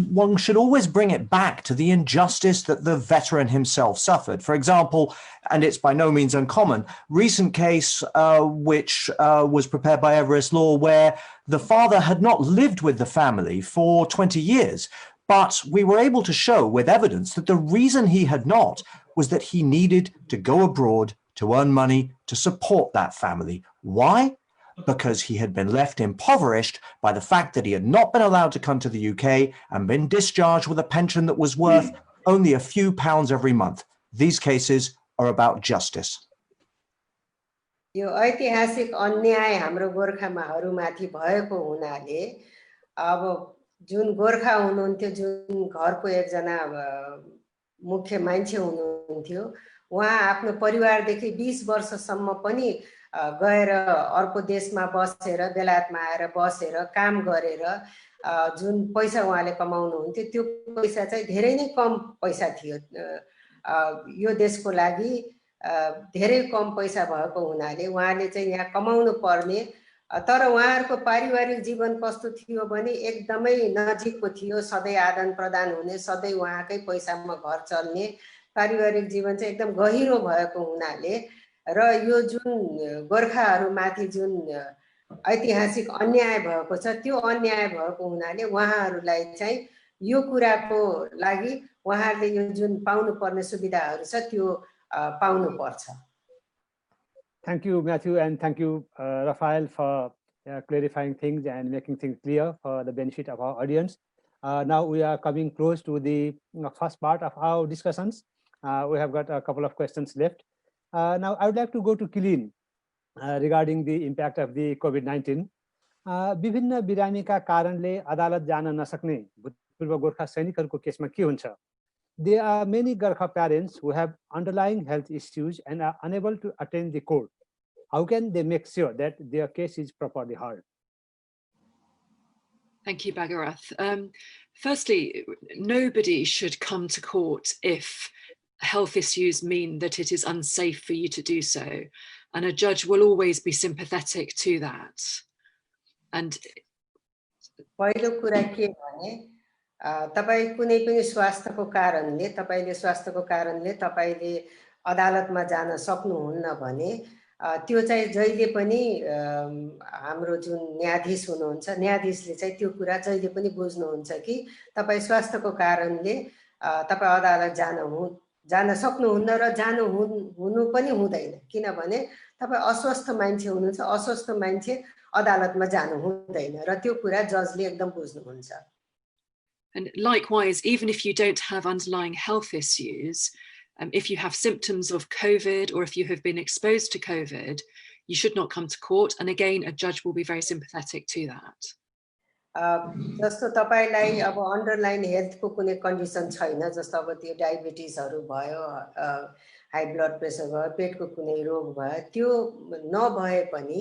one should always bring it back to the injustice that the veteran himself suffered. For example, and it's by no means uncommon, recent case which was prepared by Everest Law where the father had not lived with the family for 20 years, but we were able to show with evidence that the reason he had not was that he needed to go abroad to earn money to support that family. Why? Because he had been left impoverished by the fact that he had not been allowed to come to the UK and been discharged with a pension that was worth only a few pounds every month. These cases are about justice. यो ऐतिहासिक अन्याय हाम्रो गोर्खामाहरूमाथि भएको हुनाले अब जुन गोर्खा हुनुहुन्थ्यो जुन घरको एकजना मुख्य मान्छे हुनुहुन्थ्यो उहाँ आफ्नो परिवारदेखि 20 वर्षसम्म पनि गएर अर्को देशमा बसेर बेलायतमा आएर बसेर काम गरेर जुन पैसा उहाँले कमाउनुहुन्थ्यो त्यो पैसा चाहिँ धेरै नै कम पैसा थियो यो देशको लागि धेरै कम पैसा भएको हुनाले उहाँले चाहिँ यहाँ कमाउनु पर्ने तर उहाँहरुको पारिवारिक जीवन कस्तो थियो भने एकदमै नजिकको थियो सधैँ आदान प्रदान हुने सधैँ उहाँकै पैसामा घर चल्ने पारिवारिक जीवन चाहिँ एकदम गहिरो भएको हुनाले र यो जुन गोर्खाहरुमाथि जुन ऐतिहासिक अन्याय भएको छ त्यो अन्याय भएको हुनाले उहाँहरुलाई चाहिँ यो कुराको लागि उहाँहरुले यो जुन पाउनु पर्ने सुविधाहरु छ त्यो पाउनु पर्छ Thank you, Matthew, and thank you, Raphael, for clarifying things and making things clear for the benefit of our audience. Now we are coming close to the first part of our discussions. We have got a couple of questions left. Now I would like to go to Keelin regarding the impact of the COVID-19. विभिन्न बिरामीका कारणले अदालत जान नसक्ने भूतपूर्व गोर्खा सैनिकहरूको केसमा के हुन्छ There are many Gurkha parents who have underlying health issues and are unable to attend the court. How can they make sure that their case is properly heard? Thank you, Bhagarath. Firstly, nobody should come to court if health issues mean that it is unsafe for you to do so. And a judge will always be sympathetic to that. And पहिलो कुरा के भने तपाई कुनै पनि स्वास्थ्यको कारणले तपाईले अदालतमा जान सक्नुहुन्न भने त्यो चाहिँ जहिले पनि हाम्रो जुन न्यायाधीश हुनुहुन्छ न्यायाधीशले चाहिँ त्यो कुरा जहिले पनि बुझ्नुहुन्छ कि तपाई स्वास्थ्यको कारणले तपाई अदालत जान सक्नुहुन्न र हुनु पनि हुँदैन किनभने तपाई अस्वस्थ मान्छे हुनुहुन्छ अस्वस्थ मान्छे अदालतमा जानु हुँदैन र त्यो कुरा जजले एकदम बुझ्नुहुन्छ. And likewise, even if you don't have underlying health issues, if you have symptoms of COVID or if you have been exposed to COVID, you should not come to court. And again, a judge will be very sympathetic to that. जस्तो तपाईलाई अब underline हेल्थको कुनै condition छैन जस्तो अब त्यो डायबिटिजहरु भयो हाई ब्लड प्रेसर भयो पेटको कुनै रोग भयो त्यो नभए पनि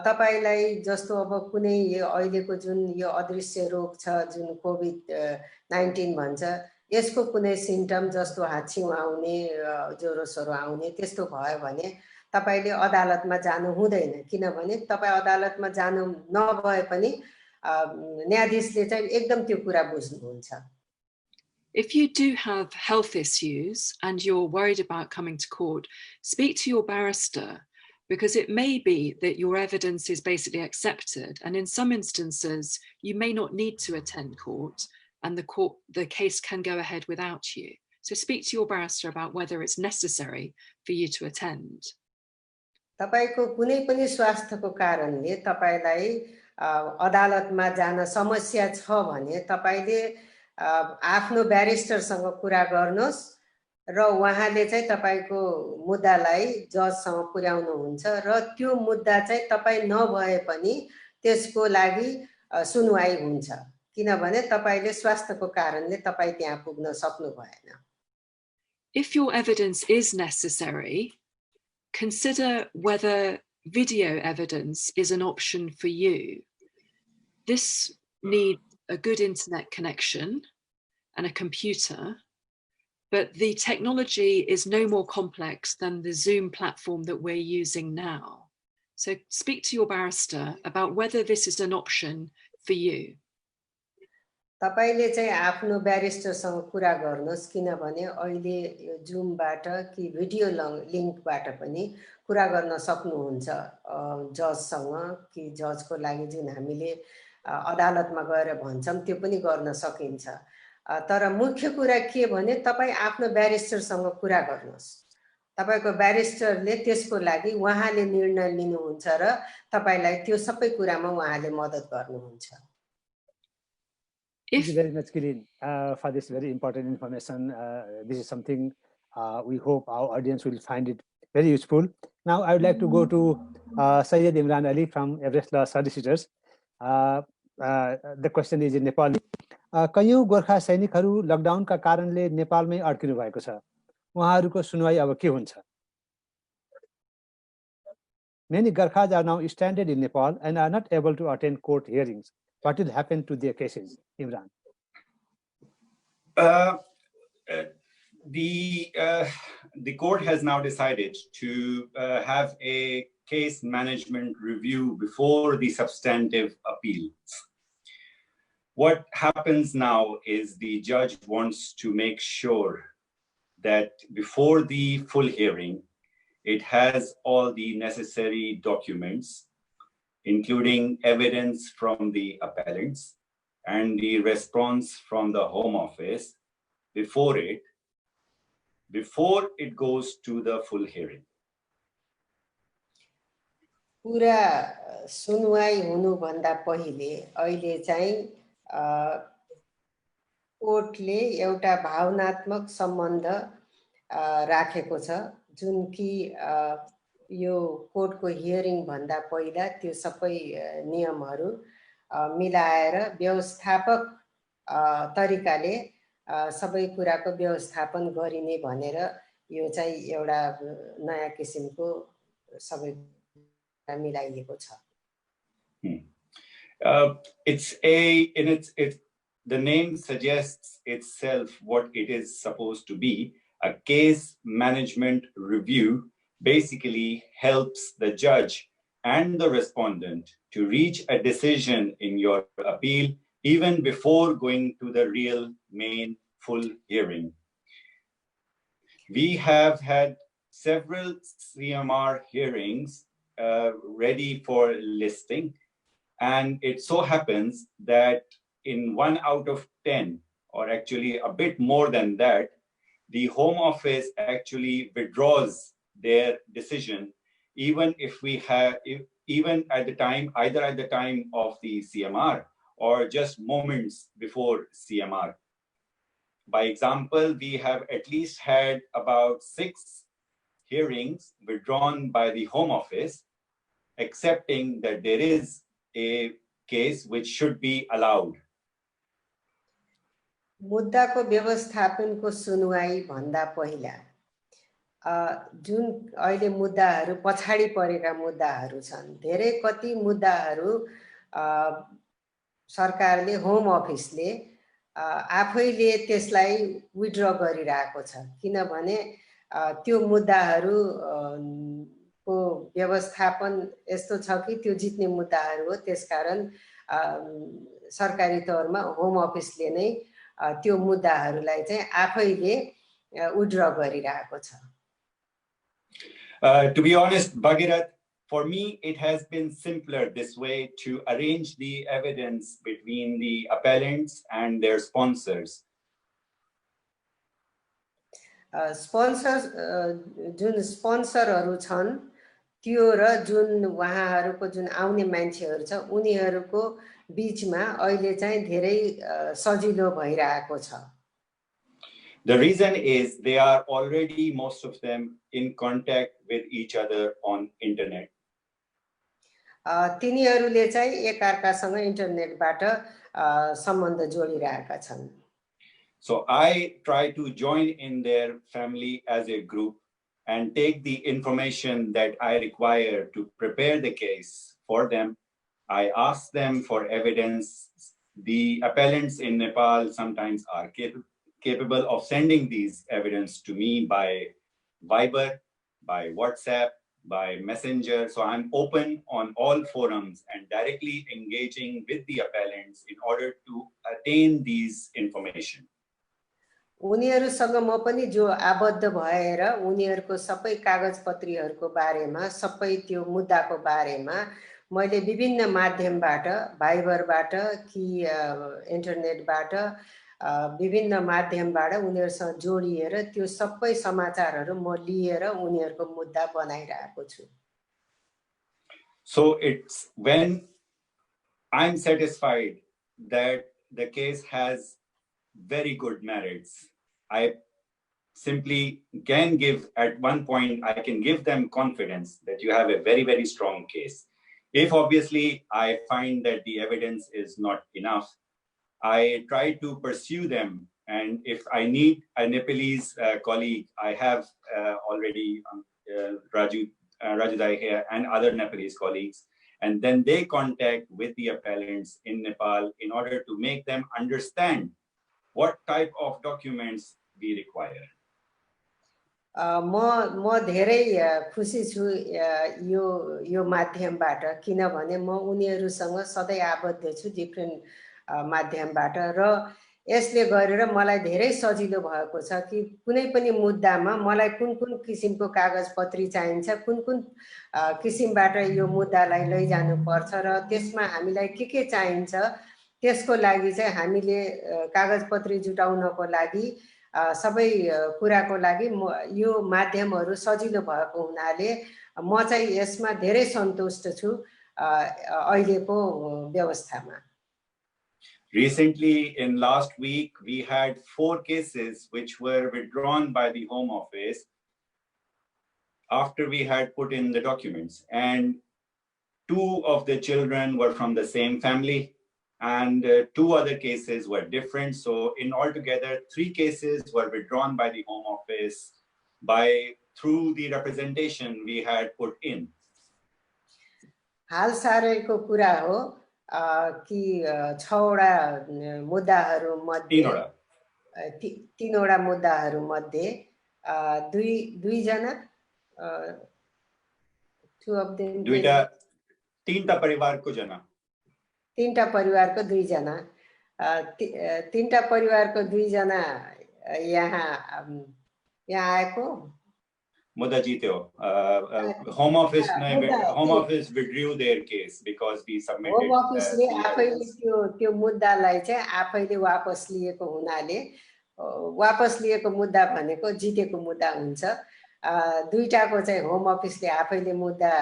तपाईलाई जस्तो अब कुनै अहिलेको जुन यो अदृश्य रोग छ जुन कोभिड-19 भन्छ यसको कुनै सिम्पटम जस्तो हाच्छिउँ आउने ज्वरोसरो आउने त्यस्तो भयो भने तपाईले अदालतमा जानु हुँदैन किनभने तपाई अदालतमा जानु नभए पनि न्यायाधीशले चाहिँ एकदम त्यो कुरा बुझ्नुहुन्छ. If you do have health issues and you're worried about coming to court, speak to your barrister, because it may be that your evidence is basically accepted, and in some instances you may not need to attend court and the case can go ahead without you. So speak to your barrister about whether it's necessary for you to attend. तपाईको कुनै पनि स्वास्थ्यको कारणले तपाईलाई अदालतमा जान समस्या छ भने तपाईले आफ्नो ब्यारिस्टरसँग कुरा गर्नुहोस् र उहाँले चाहिँ तपाईको मुद्दालाई जजसँग पुर्याउनुहुन्छ र त्यो मुद्दा चाहिँ तपाई नभए पनि त्यसको लागि सुनुवाई हुन्छ किनभने तपाईले स्वास्थ्यको कारणले तपाई त्यहाँ पुग्न सक्नु भएन. If your evidence is necessary, consider whether video evidence is an option for you. This needs a good internet connection and a computer, but the technology is no more complex than the Zoom platform that we're using now. So speak to your barrister about whether this is an option for you. तपाईले चाहिँ आफ्नो ब्यारिस्टरसँग कुरा गर्नुहोस् किनभने अहिले यो जुमबाट कि video लिंकबाट पनि कुरा गर्न सक्नुहुन्छ जजसँग कि जजको लागि जुन हामीले अदालतमा गएर भन्छौं त्यो पनि गर्न सकिन्छ. तर मुख्य कुरा के भने तपाई आफ्नो ब्यारिस्टरसँग कुरा गर्नुहोस्. तपाईको ब्यारिस्टरले त्यसको लागि उहाँले निर्णय लिनुहुन्छ र तपाईलाई त्यो सबै कुरामा उहाँले मद्दत गर्नुहुन्छ. Thank you very much, Keelin, for this very important information. This is something we hope our audience will find it very useful. Now, I would like to go to Syed Imran Ali from Everest Law Solicitors. The question is in Nepali. कयौं गोर्खा सैनिकहरू लकडाउनका कारणले नेपालमै अड्किनु भएको छ. उहाँहरूको सुनवाई अब के हुन्छ? Many Gurkhas are now stranded in Nepal and are not able to attend court hearings. What will happen to their cases, Imran? The court has now decided to have a case management review before the substantive appeals. What happens now is the judge wants to make sure that before the full hearing, it has all the necessary documents, including evidence from the appellants and the response from the Home Office before it goes to the full hearing. पूरा सुनवाई हुनु भन्दा पहिले अहिले चाहिँ कोर्टले एउटा भावनात्मक सम्बन्ध राखेको छ जुन कि यो कोर्टको हियरिङ भन्दा पहिला त्यो सबै नियमहरू मिलाएर व्यवस्थापक तरिकाले सबै कुराको व्यवस्थापन गरिने भनेर यो चाहिँ एउटा नयाँ किसिमको सबै मिलाइएको छ। The name suggests itself what it is supposed to be. A case management review basically helps the judge and the respondent to reach a decision in your appeal even before going to the real main full hearing. We have had several CMR hearings ready for listing, and it so happens that in 1 out of 10, or actually a bit more than that, the Home Office actually withdraws their decision, even if we have, even at the time, either at the time of the CMR or just moments before CMR. By example, we have at least had about 6 hearings withdrawn by the Home Office, accepting that there is a case which should be allowed. मुद्दाको व्यवस्थापनको सुनुवाई भन्दा पहिला जुन अहिले मुद्दाहरू पछाडी परेका मुद्दाहरू छन्, धेरै कति मुद्दाहरू सरकारले होम अफिसले आफैले त्यसलाई विथड्र गरिरहेको छ, किनभने त्यो मुद्दाहरू को व्यवस्थापन यस्तो छ कि त्यो जित्ने मुद्दाहरू हो, त्यसकारण सरकारी तौरमा होम अफिसले नै त्यो मुद्दाहरूलाई चाहिँ आफैले विथड्र गरिरहेको छ। To be honest, Bhagirath, for me, it has been simpler this way to arrange the evidence between the appellants and their sponsors. Sponsors, जुन स्पोन्सरहरू छन् त्यो र जुन उहाँहरूको जुन आउने मान्छेहरू छ उनीहरूको बीचमा अहिले चाहिँ धेरै सजिलो भइरहेको छ। The reason is they are already, most of them, in contact with each other on internet. तिनीहरूले चाहिँ एकअर्कासँग इन्टरनेटबाट सम्बन्ध जोडिरहेका छन्। So I try to join in their family as a group and take the information that I require to prepare the case for them. I ask them for evidence. The appellants in Nepal sometimes are capable of sending these evidence to me by Viber, by WhatsApp, by Messenger. So I'm open on all forums and directly engaging with the appellants in order to attain these information. उनीहरुसँग म पनि जो आबद्ध भएर उनीहरुको सबै कागजपत्रीहरुको बारेमा सबै त्यो मुद्दाको बारेमा मैले विभिन्न माध्यमबाट भाइबरबाट कि इन्टरनेटबाट विभिन्न माध्यमबाट उनीहरुसँग जोडिएर त्यो सबै समाचारहरु म लिएर उनीहरुको मुद्दा बनाइरहेको छु। So it's when I'm satisfied that the case has very good merits, I simply can give, at one point, I can give them confidence that you have a very, very strong case. If obviously I find that the evidence is not enough, I try to pursue them. And if I need a Nepalese colleague, I have already Raju here and other Nepalese colleagues. And then they contact with the appellants in Nepal in order to make them understand what type of documents we require. म धेरै खुसी छु यो माध्यमबाट, किनभने म उनीहरुसँग सधैँ आबद्ध छु डिफरेन्ट माध्यमबाट र यसले गरेर मलाई धेरै सजिलो भएको छ कि कुनै पनि मुद्दामा मलाई कुन कुन किसिमको कागजपत्री चाहिन्छ, कुन कुन किसिमबाट यो मुद्दालाई लैजानु पर्छ र त्यसमा हामीलाई के चाहिन्छ, त्यसको लागि चाहिँ हामीले कागजपत्री जुटाउनको लागि सबै कुराको लागि यो माध्यमहरु सजिलो भएको हुनाले म चाहिँ यसमा धेरै सन्तुष्ट छु अहिलेको व्यवस्थामा। Recently, in last week, we had 4 cases which were withdrawn by the Home Office after we had put in the documents, and 2 of the children were from the same family. and 2 other cases were different. So in altogether, 3 cases were withdrawn by the Home Office through the representation we had put in. हाल सारैको कुरा हो कि 6 वटा मुद्दाहरू मध्ये 3 वटा मुद्दाहरू मध्ये दुई जना 2 of them 3टा परिवारको जना 3टा परिवारको 2 जना 3टा परिवारको 2 जना यहाँ आएको मुद्दा जित्यो. Home Office withdrew their case because we submitted. Home Office ले आफैले त्यो मुद्दालाई चाहिँ आफैले वापस लिएको हुनाले वापस लिएको मुद्दा भनेको जितेको मुद्दा हुन्छ. दुईटाको चाहिँ होम अफिसले आफैले मुद्दा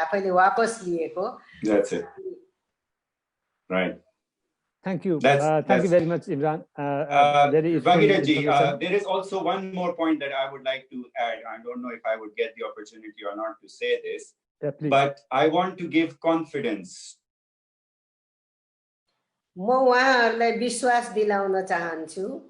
आफैले वापस लिएको. That's it. Right. Thank you. Thank you very much, Imran. There is also one more point that I would like to add. I don't know if I would get the opportunity or not to say this, but I want to give confidence. म उहाँहरुलाई विश्वास दिलाउन चाहन्छु.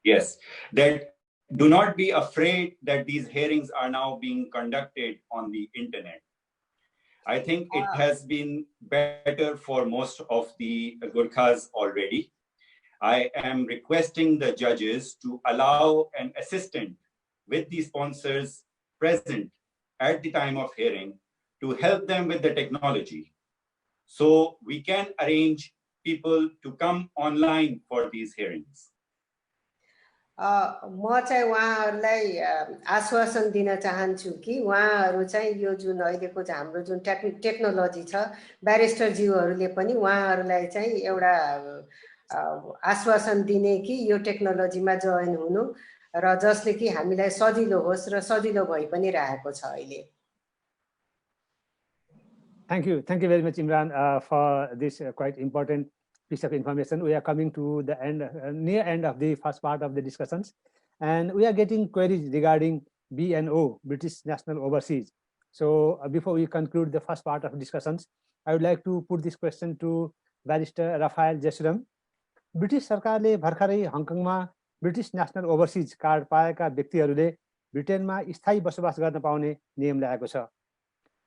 Yes, that do not be afraid that these hearings are now being conducted on the internet. I think it has been better for most of the Gurkhas already. I am requesting the judges to allow an assistant with the sponsors present at the time of hearing to help them with the technology. So we can arrange people to come online for these hearings. म चाहिँ उहाँहरुलाई आश्वासन दिन चाहन्छु कि उहाँहरु चाहिँ यो जुन अहिलेको हाम्रो जुन टेक्नोलोजी छ ब्यारिस्टर ज्यूहरुले पनि उहाँहरुलाई चाहिँ एउटा आश्वासन दिने कि यो टेक्नोलोजीमा जोइन हुनु र जसले कि हामीलाई सजिलो होस् र सजिलो भइ पनि रहेको छ अहिले. Thank you very much, Imran, for this quite important piece of information. We are coming to the end, near end of the first part of the discussions, and we are getting queries regarding BNO, British National Overseas. So before we conclude the first part of discussions, I would like to put this question to Barrister Raphael Jesurum. British सरकारले भर्खरै हङकङमा British national overseas card पाएका व्यक्तिहरूले ब्रिटेनमा स्थायी बसोबास गर्न पाउने नियम ल्याएको छ.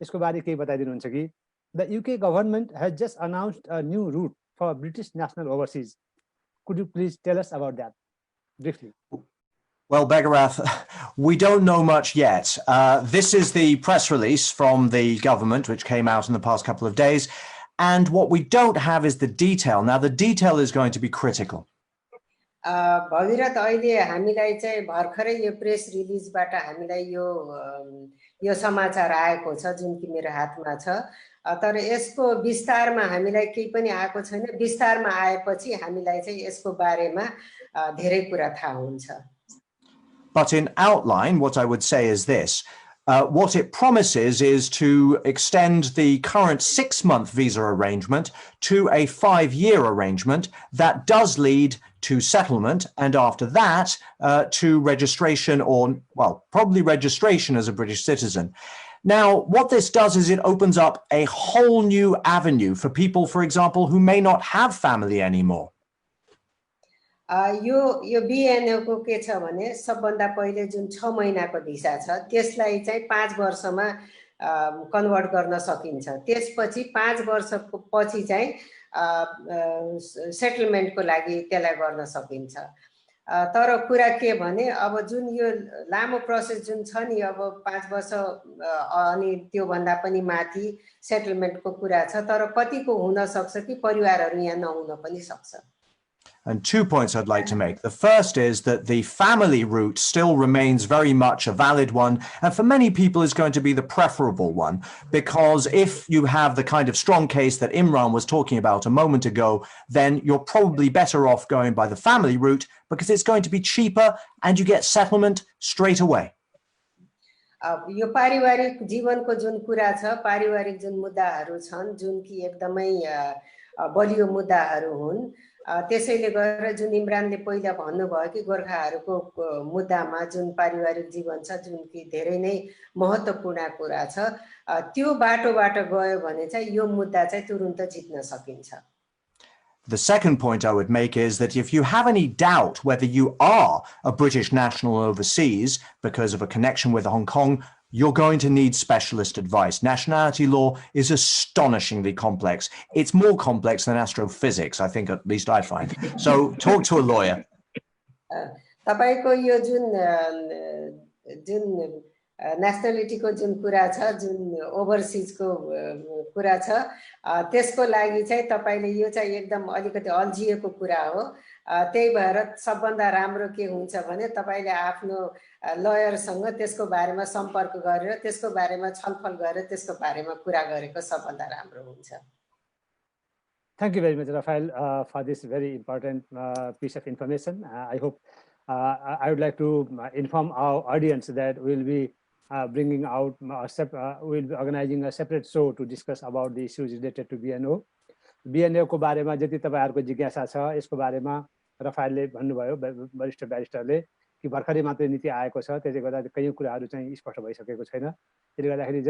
यसको बारे केही बताइदिनुहुन्छ कि the UK government has just announced a new route for British national overseas. Could you please tell us about that briefly? Well, Begarath, we don't know much yet. This is the press release from the government, which came out in the past couple of days. And what we don't have is the detail. Now, the detail is going to be critical. Bhagirath अहिले हामीलाई चाहिँ भर्खरै यो press रिलिजबाट हामीलाई यो समाचार आएको छ जुन कि मेरो हातमा छ. तर यसको विस्तारमा हामीलाई केही पनि आएको छैन. विस्तारमा आएपछि हामीलाई चाहिँ यसको बारेमा धेरै कुरा थाहा हुन्छ. But in outline, what I would say is this. What it promises is to extend the current 6-month visa arrangement to a 5-year arrangement that does lead to settlement, and after that to registration, or, well, probably registration as a British citizen. Now, what this does is it opens up a whole new avenue for people, for example, who may not have family anymore. यो BNO को के छ भने सबभन्दा पहिले जुन 6 महिनाको visa छ त्यसलाई चाहिँ 5 वर्षमा कन्भर्ट गर्न सकिन्छ. त्यसपछि 5 वर्षपछि चाहिँ सेटलमेन्टको लागि त्यसलाई गर्न सकिन्छ. तर कुरा के भने अब जुन यो लामो प्रोसेस जुन छ नि अब 5 वर्ष अनि त्यो भन्दा पनि माथि सेटलमेन्टको कुरा छ. तर कतिको हुन सक्छ कि परिवारहरु यहाँ नहुन पनि सक्छ. And 2 points I'd like to make. The first is that the family route still remains very much a valid one, and for many people is going to be the preferable one, because if you have the kind of strong case that Imran was talking about a moment ago, then you're probably better off going by the family route because it's going to be cheaper and you get settlement straight away. यो पारिवारिक जीवनको जुन कुरा छ, पारिवारिक जुन मुद्दाहरू छन् जुन कि एकदमै बलियो मुद्दाहरू हुन्, त्यसैले गरेर जुन इमरानले पहिला भन्नुभयो कि गोर्खाहरूको मुद्दामा जुन पारिवारिक जीवन छ जुन कि धेरै नै महत्त्वपूर्ण कुरा छ त्यो बाटोबाट गयो भने चाहिँ यो मुद्दा चाहिँ तुरुन्त जित्न सकिन्छ। The second point I would make is that if you have any doubt whether you are a British national overseas because of a connection with Hong Kong, you're going to need specialist advice. Nationality law is astonishingly complex. It's more complex than astrophysics, I think, at least I find. So talk to a lawyer. तपाईको यो जुन नेशनलिटीको जुन कुरा छ जुन ओभरसिजको कुरा छ त्यसको लागि चाहिँ तपाईले यो चाहिँ एकदम अलिकति अल्झिएको कुरा हो। त्यही भएर सबभन्दा राम्रो के हुन्छ भने तपाईले आफ्नो लयरसँग त्यसको बारेमा सम्पर्क गरेर त्यसको बारेमा छलफल गरेर त्यसको बारेमा कुरा गरेको सबभन्दा राम्रो हुन्छ। Thank you very much, Raphael, for this very important piece of information. I hope I would like to inform our audience that we'll be bringing out, we'll be organizing a separate show to discuss about the issues related to BNO. BNO को बारेमा जति तपाईहरुको जिज्ञासा छ यसको बारेमा रफाएलले भन्नुभयो वरिष्ठ ब्यारिस्टरले कि भर्खरै मात्रै नीति आएको छ त्यसले गर्दा कयौं कुराहरु चाहिँ स्पष्ट भइसकेको छैन। त्यसले गर्दाखेरि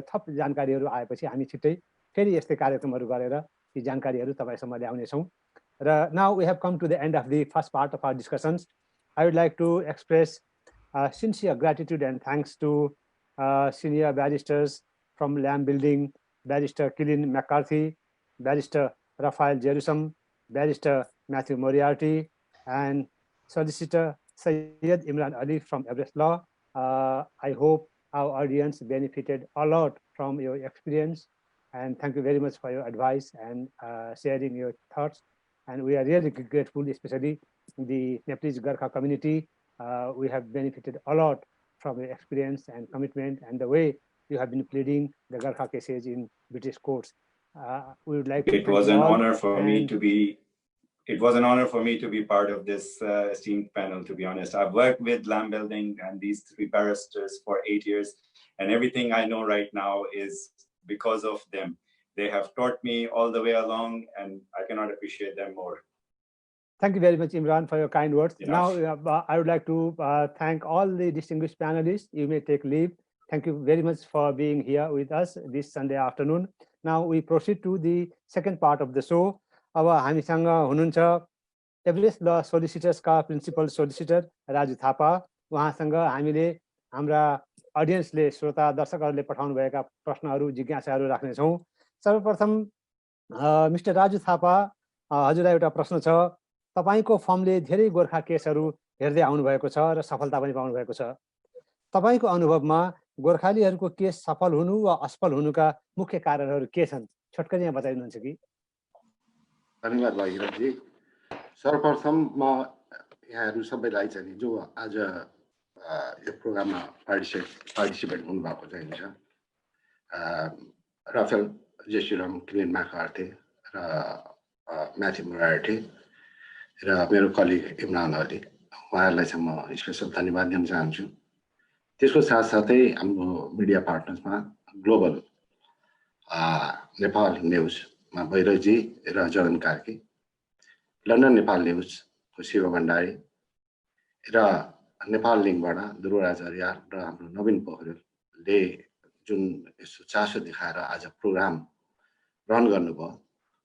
थप जानकारीहरु आएपछि हामी छिट्टै फेरि यस्तै कार्यक्रमहरु गरेर यी जानकारीहरु तपाईसम्म ल्याउने छौं। र now we have come to the end of the first part of our discussions. I would like to express sincere gratitude and thanks to senior barristers from Lamb Building, Barrister Keelin McCarthy, Barrister Raphael Jesurum, Barrister Matthew Moriarty, and Solicitor Syed Imran Ali from Everest Law. I hope our audience benefited a lot from your experience, and thank you very much for your advice and sharing your thoughts. And we are really grateful, especially the Nepalese Gurkha community. We have benefited a lot from your experience and commitment and the way you have been pleading the Gurkha cases in British courts. We would like to It was an honor for me to be. It was an honor for me to be part of this esteemed panel. To be honest, I've worked with Lamb Building and these three barristers for 8 years, and everything I know right now is because of them. They have taught me all the way along, and I cannot appreciate them more. Thank you very much, Imran, for your kind words. Enough. Now, I would like to thank all the distinguished panelists. You may take leave. Thank you very much for being here with us this Sunday afternoon. Now, we proceed to the second part of the show. अब हामीसँग हुनुहुन्छ Everest ल सोलिसिटर्सका principal solicitor Raju Thapa. उहाँसँग हामीले हाम्रा अडियन्सले श्रोता दर्शकहरूले पठाउनु भएका प्रश्नहरू जिज्ञासाहरू राख्ने छौं। सर्वप्रथम मिस्टर राजु थापा, हजुरलाई एउटा प्रश्न छ। तपाईको फर्मले धेरै गोर्खा केसहरू हेर्दै आउनु भएको छ र सफलता पनि पाउनु भएको छ। तपाईको अनुभवमा गोर्खालीहरूको केस सफल हुनु वा असफल हुनुका मुख्य कारणहरू के छन्? छोटकरी यहाँ बताइदिनुहुन्छ कि? धन्यवाद भागीरथजी। सर्वप्रथम म यहाँहरू सबैलाई चाहिँ जो आज यो प्रोग्राममा पार्टिसिपेट हुनुभएको चाहिँ राफेल जेसुरम, क्लिन मैकार्थी र म्याथ्यू मोरार्टी र मेरो कलिग इमरान अली, उहाँहरूलाई चाहिँ म स्पेसल धन्यवाद दिन चाहन्छु। त्यसको साथसाथै हाम्रो मिडिया पार्टनर्समा ग्लोबल नेपाल न्युजमा भैरवजी र जगन कार्की, लन्डन नेपाल न्युजको शिव भण्डारी र नेपाल लिङ्कबाट ध्रुवराज अर्याल र हाम्रो नवीन पोखरेलले जुन यसो चासो देखाएर आज प्रोग्राम रन गर्नुभयो,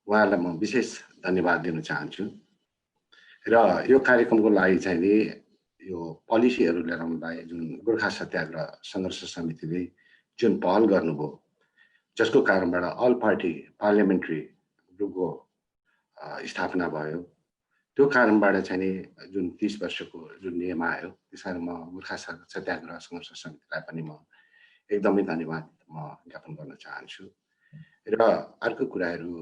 उहाँहरूलाई म विशेष धन्यवाद दिन चाहन्छु। र यो कार्यक्रमको लागि चाहिँ नि यो पोलिसीहरू ल्याउनलाई जुन गोर्खा सत्याग्रह सङ्घर्ष समितिले जुन पहल गर्नुभयो, जसको कारणबाट अल पार्टी पार्लियामेन्ट्री ग्रुपको स्थापना भयो, त्यो कारणबाट चाहिँ नि जुन 30 वर्षको जुन नियम आयो, त्यसमा म गोर्खा सत्याग्रह सङ्घर्ष समितिलाई पनि म एकदमै धन्यवाद म ज्ञापन गर्न चाहन्छु। र अर्को कुराहरू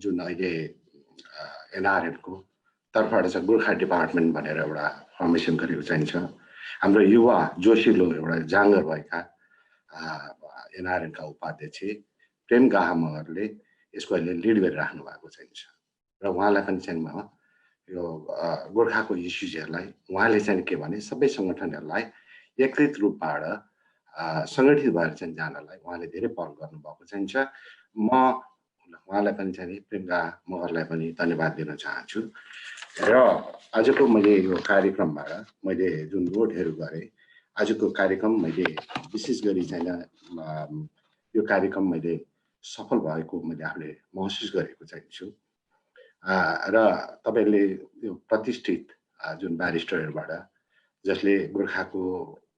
जुन अहिले एनआरएनको तर्फबाट चाहिँ गोर्खा डिपार्टमेन्ट भनेर एउटा फर्मेसन गरेको चाहिन्छ। हाम्रो युवा जोसिलो एउटा जाँगर भएका एनआरएनका उपाध्यक्ष प्रेम गाहा मगरले यसको अहिले लिड गरिराख्नु भएको चाहिन्छ र उहाँलाई पनि चाहिँ म यो गोर्खाको इस्युजहरूलाई उहाँले चाहिँ के भने सबै सङ्गठनहरूलाई एकीकृत रूपबाट सङ्गठित भएर चाहिँ जानलाई उहाँले धेरै पहल गर्नुभएको चाहिन्छ। म उहाँलाई पनि चाहिँ प्रेमका मगरलाई पनि धन्यवाद दिन चाहन्छु र आजको मैले यो कार्यक्रमबाट मैले जुन नोटहरू गरेँ आजको कार्यक्रम मैले विशेष गरी चाहिँ यो कार्यक्रम मैले सफल भएको मैले आफूले महसुस गरेको चाहिँ छु र तपाईले यो प्रतिष्ठित जुन ब्यारिस्टरहरूबाट जसले गोर्खाको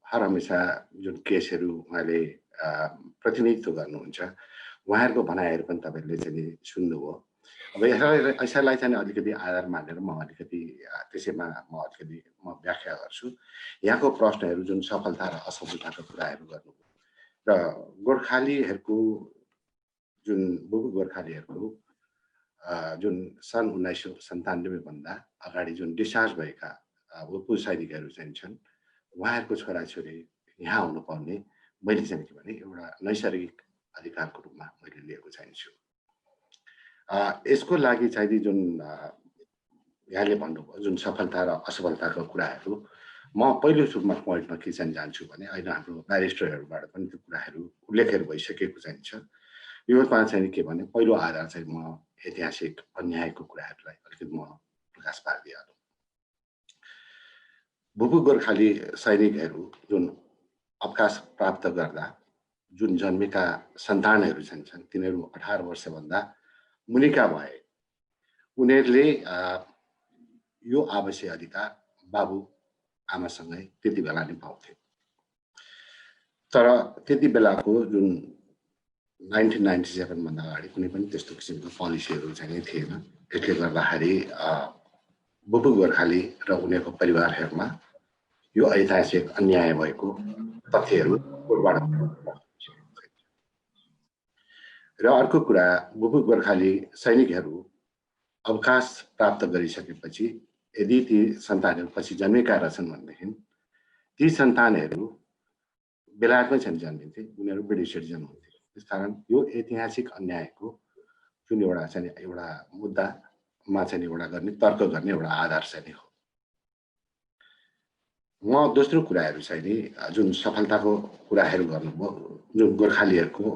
हर हमेशा जुन केसहरू उहाँले प्रतिनिधित्व गर्नुहुन्छ उहाँहरूको भनाइहरू पनि तपाईले चाहिँ सुन्नुभयो अब यसलाई चाहिँ अलिकति आधार मानेर म अलिकति त्यसैमा म अलिकति व्याख्या गर्छु यहाँको प्रश्नहरू जुन सफलता र असफलताको कुराहरू गर्नुभयो र गोर्खालीहरूको जुन बुबु गोर्खालीहरूको जुन सन् 1997 भन्दा अगाडि जुन डिस्चार्ज भएका बुबु सैनिकहरू चाहिँ छन् उहाँहरूको छोराछोरी यहाँ आउनुपर्ने मैले चाहिँ के भने एउटा नैसर्गिक अधिकारको रूपमा मैले लिएको चाहन्छु यसको लागि चाहिँ जुन यहाँले भन्नुभयो जुन सफलता र असफलताको कुराहरू म पहिलो सुरुमा पोइन्टमा के चाहिँ जान्छु भने अहिले हाम्रो ब्यारिस्टरहरूबाट पनि त्यो कुराहरू उल्लेखहरू भइसकेको चाहिँ छ योमा चाहिँ के भने पहिलो आधार चाहिँ म ऐतिहासिक अन्यायको कुराहरूलाई अलिकति म प्रकाश पारिदिइहालौँ बुबु गोर्खाली सैनिकहरू जुन अवकाश प्राप्त गर्दा जुन जन्मेका सन्तानहरू छन् तिनीहरू 18 वर्षभन्दा मुनिका भए उनीहरूले यो आवश्यक अधिकार बाबु आमासँगै त्यति बेला नै पाउँथे तर त्यति बेलाको जुन 1997 भन्दा अगाडि कुनै पनि त्यस्तो किसिमको पोलिसीहरू चाहिँ थिएन त्यसले गर्दाखेरि बुबु गोर्खाली र उनीहरूको परिवारहरूमा यो ऐतिहासिक अन्याय भएको तथ्यहरू पूर्वबाट र अर्को कुरा बुबु गोर्खाली सैनिकहरू अवकाश प्राप्त गरिसकेपछि यदि ती सन्तानहरू पछि जन्मेका रहेछन् भनेदेखि ती सन्तानहरू बेलायतमै छन् जन्मिन्थे उनीहरू ब्रिटिस सिटिजन हुन्थे त्यसकारण यो ऐतिहासिक अन्यायको जुन एउटा चाहिँ एउटा मुद्दामा चाहिँ एउटा गर्ने तर्क गर्ने एउटा आधार चाहिँ हो म दोस्रो कुराहरू चाहिँ जुन सफलताको कुराहरू गर्नुभयो जुन गोर्खालीहरूको